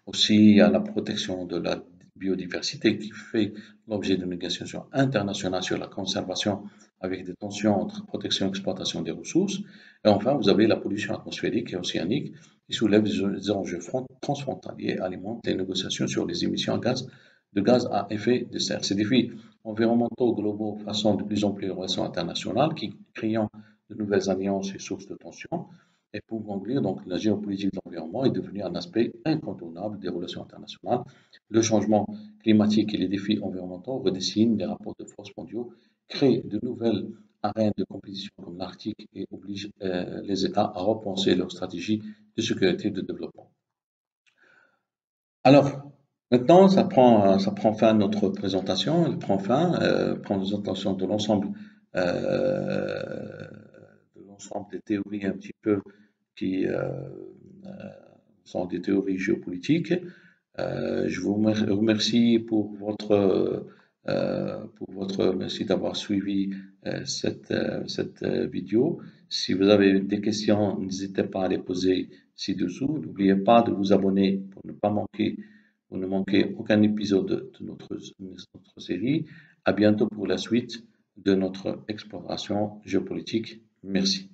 [SPEAKER 1] Aussi, il y a la protection de la biodiversité qui fait l'objet d'une négociation internationale sur la conservation avec des tensions entre protection et exploitation des ressources. Et enfin, vous avez la pollution atmosphérique et océanique qui soulève des enjeux transfrontaliers et alimente les négociations sur les émissions de gaz à effet de serre. Ces défis environnementaux globaux façonnent de plus en plus les relations internationales qui créent de nouvelles alliances et sources de tensions. Et pour conclure, donc, la géopolitique de l'environnement est devenue un aspect incontournable des relations internationales. Le changement climatique et les défis environnementaux redessinent les rapports de force mondiaux, créent de nouvelles arènes de compétition comme l'Arctique et obligent les États à repenser leur stratégie de sécurité et de développement. Alors, maintenant, ça prend fin notre présentation, elle prend fin, présentation euh, de l'ensemble des théories un petit peu qui sont des théories géopolitiques. Je vous remercie pour votre, merci d'avoir suivi cette vidéo. Si vous avez des questions, n'hésitez pas à les poser ci-dessous. N'oubliez pas de vous abonner pour ne manquer aucun épisode de notre série. À bientôt pour la suite de notre exploration géopolitique. Merci.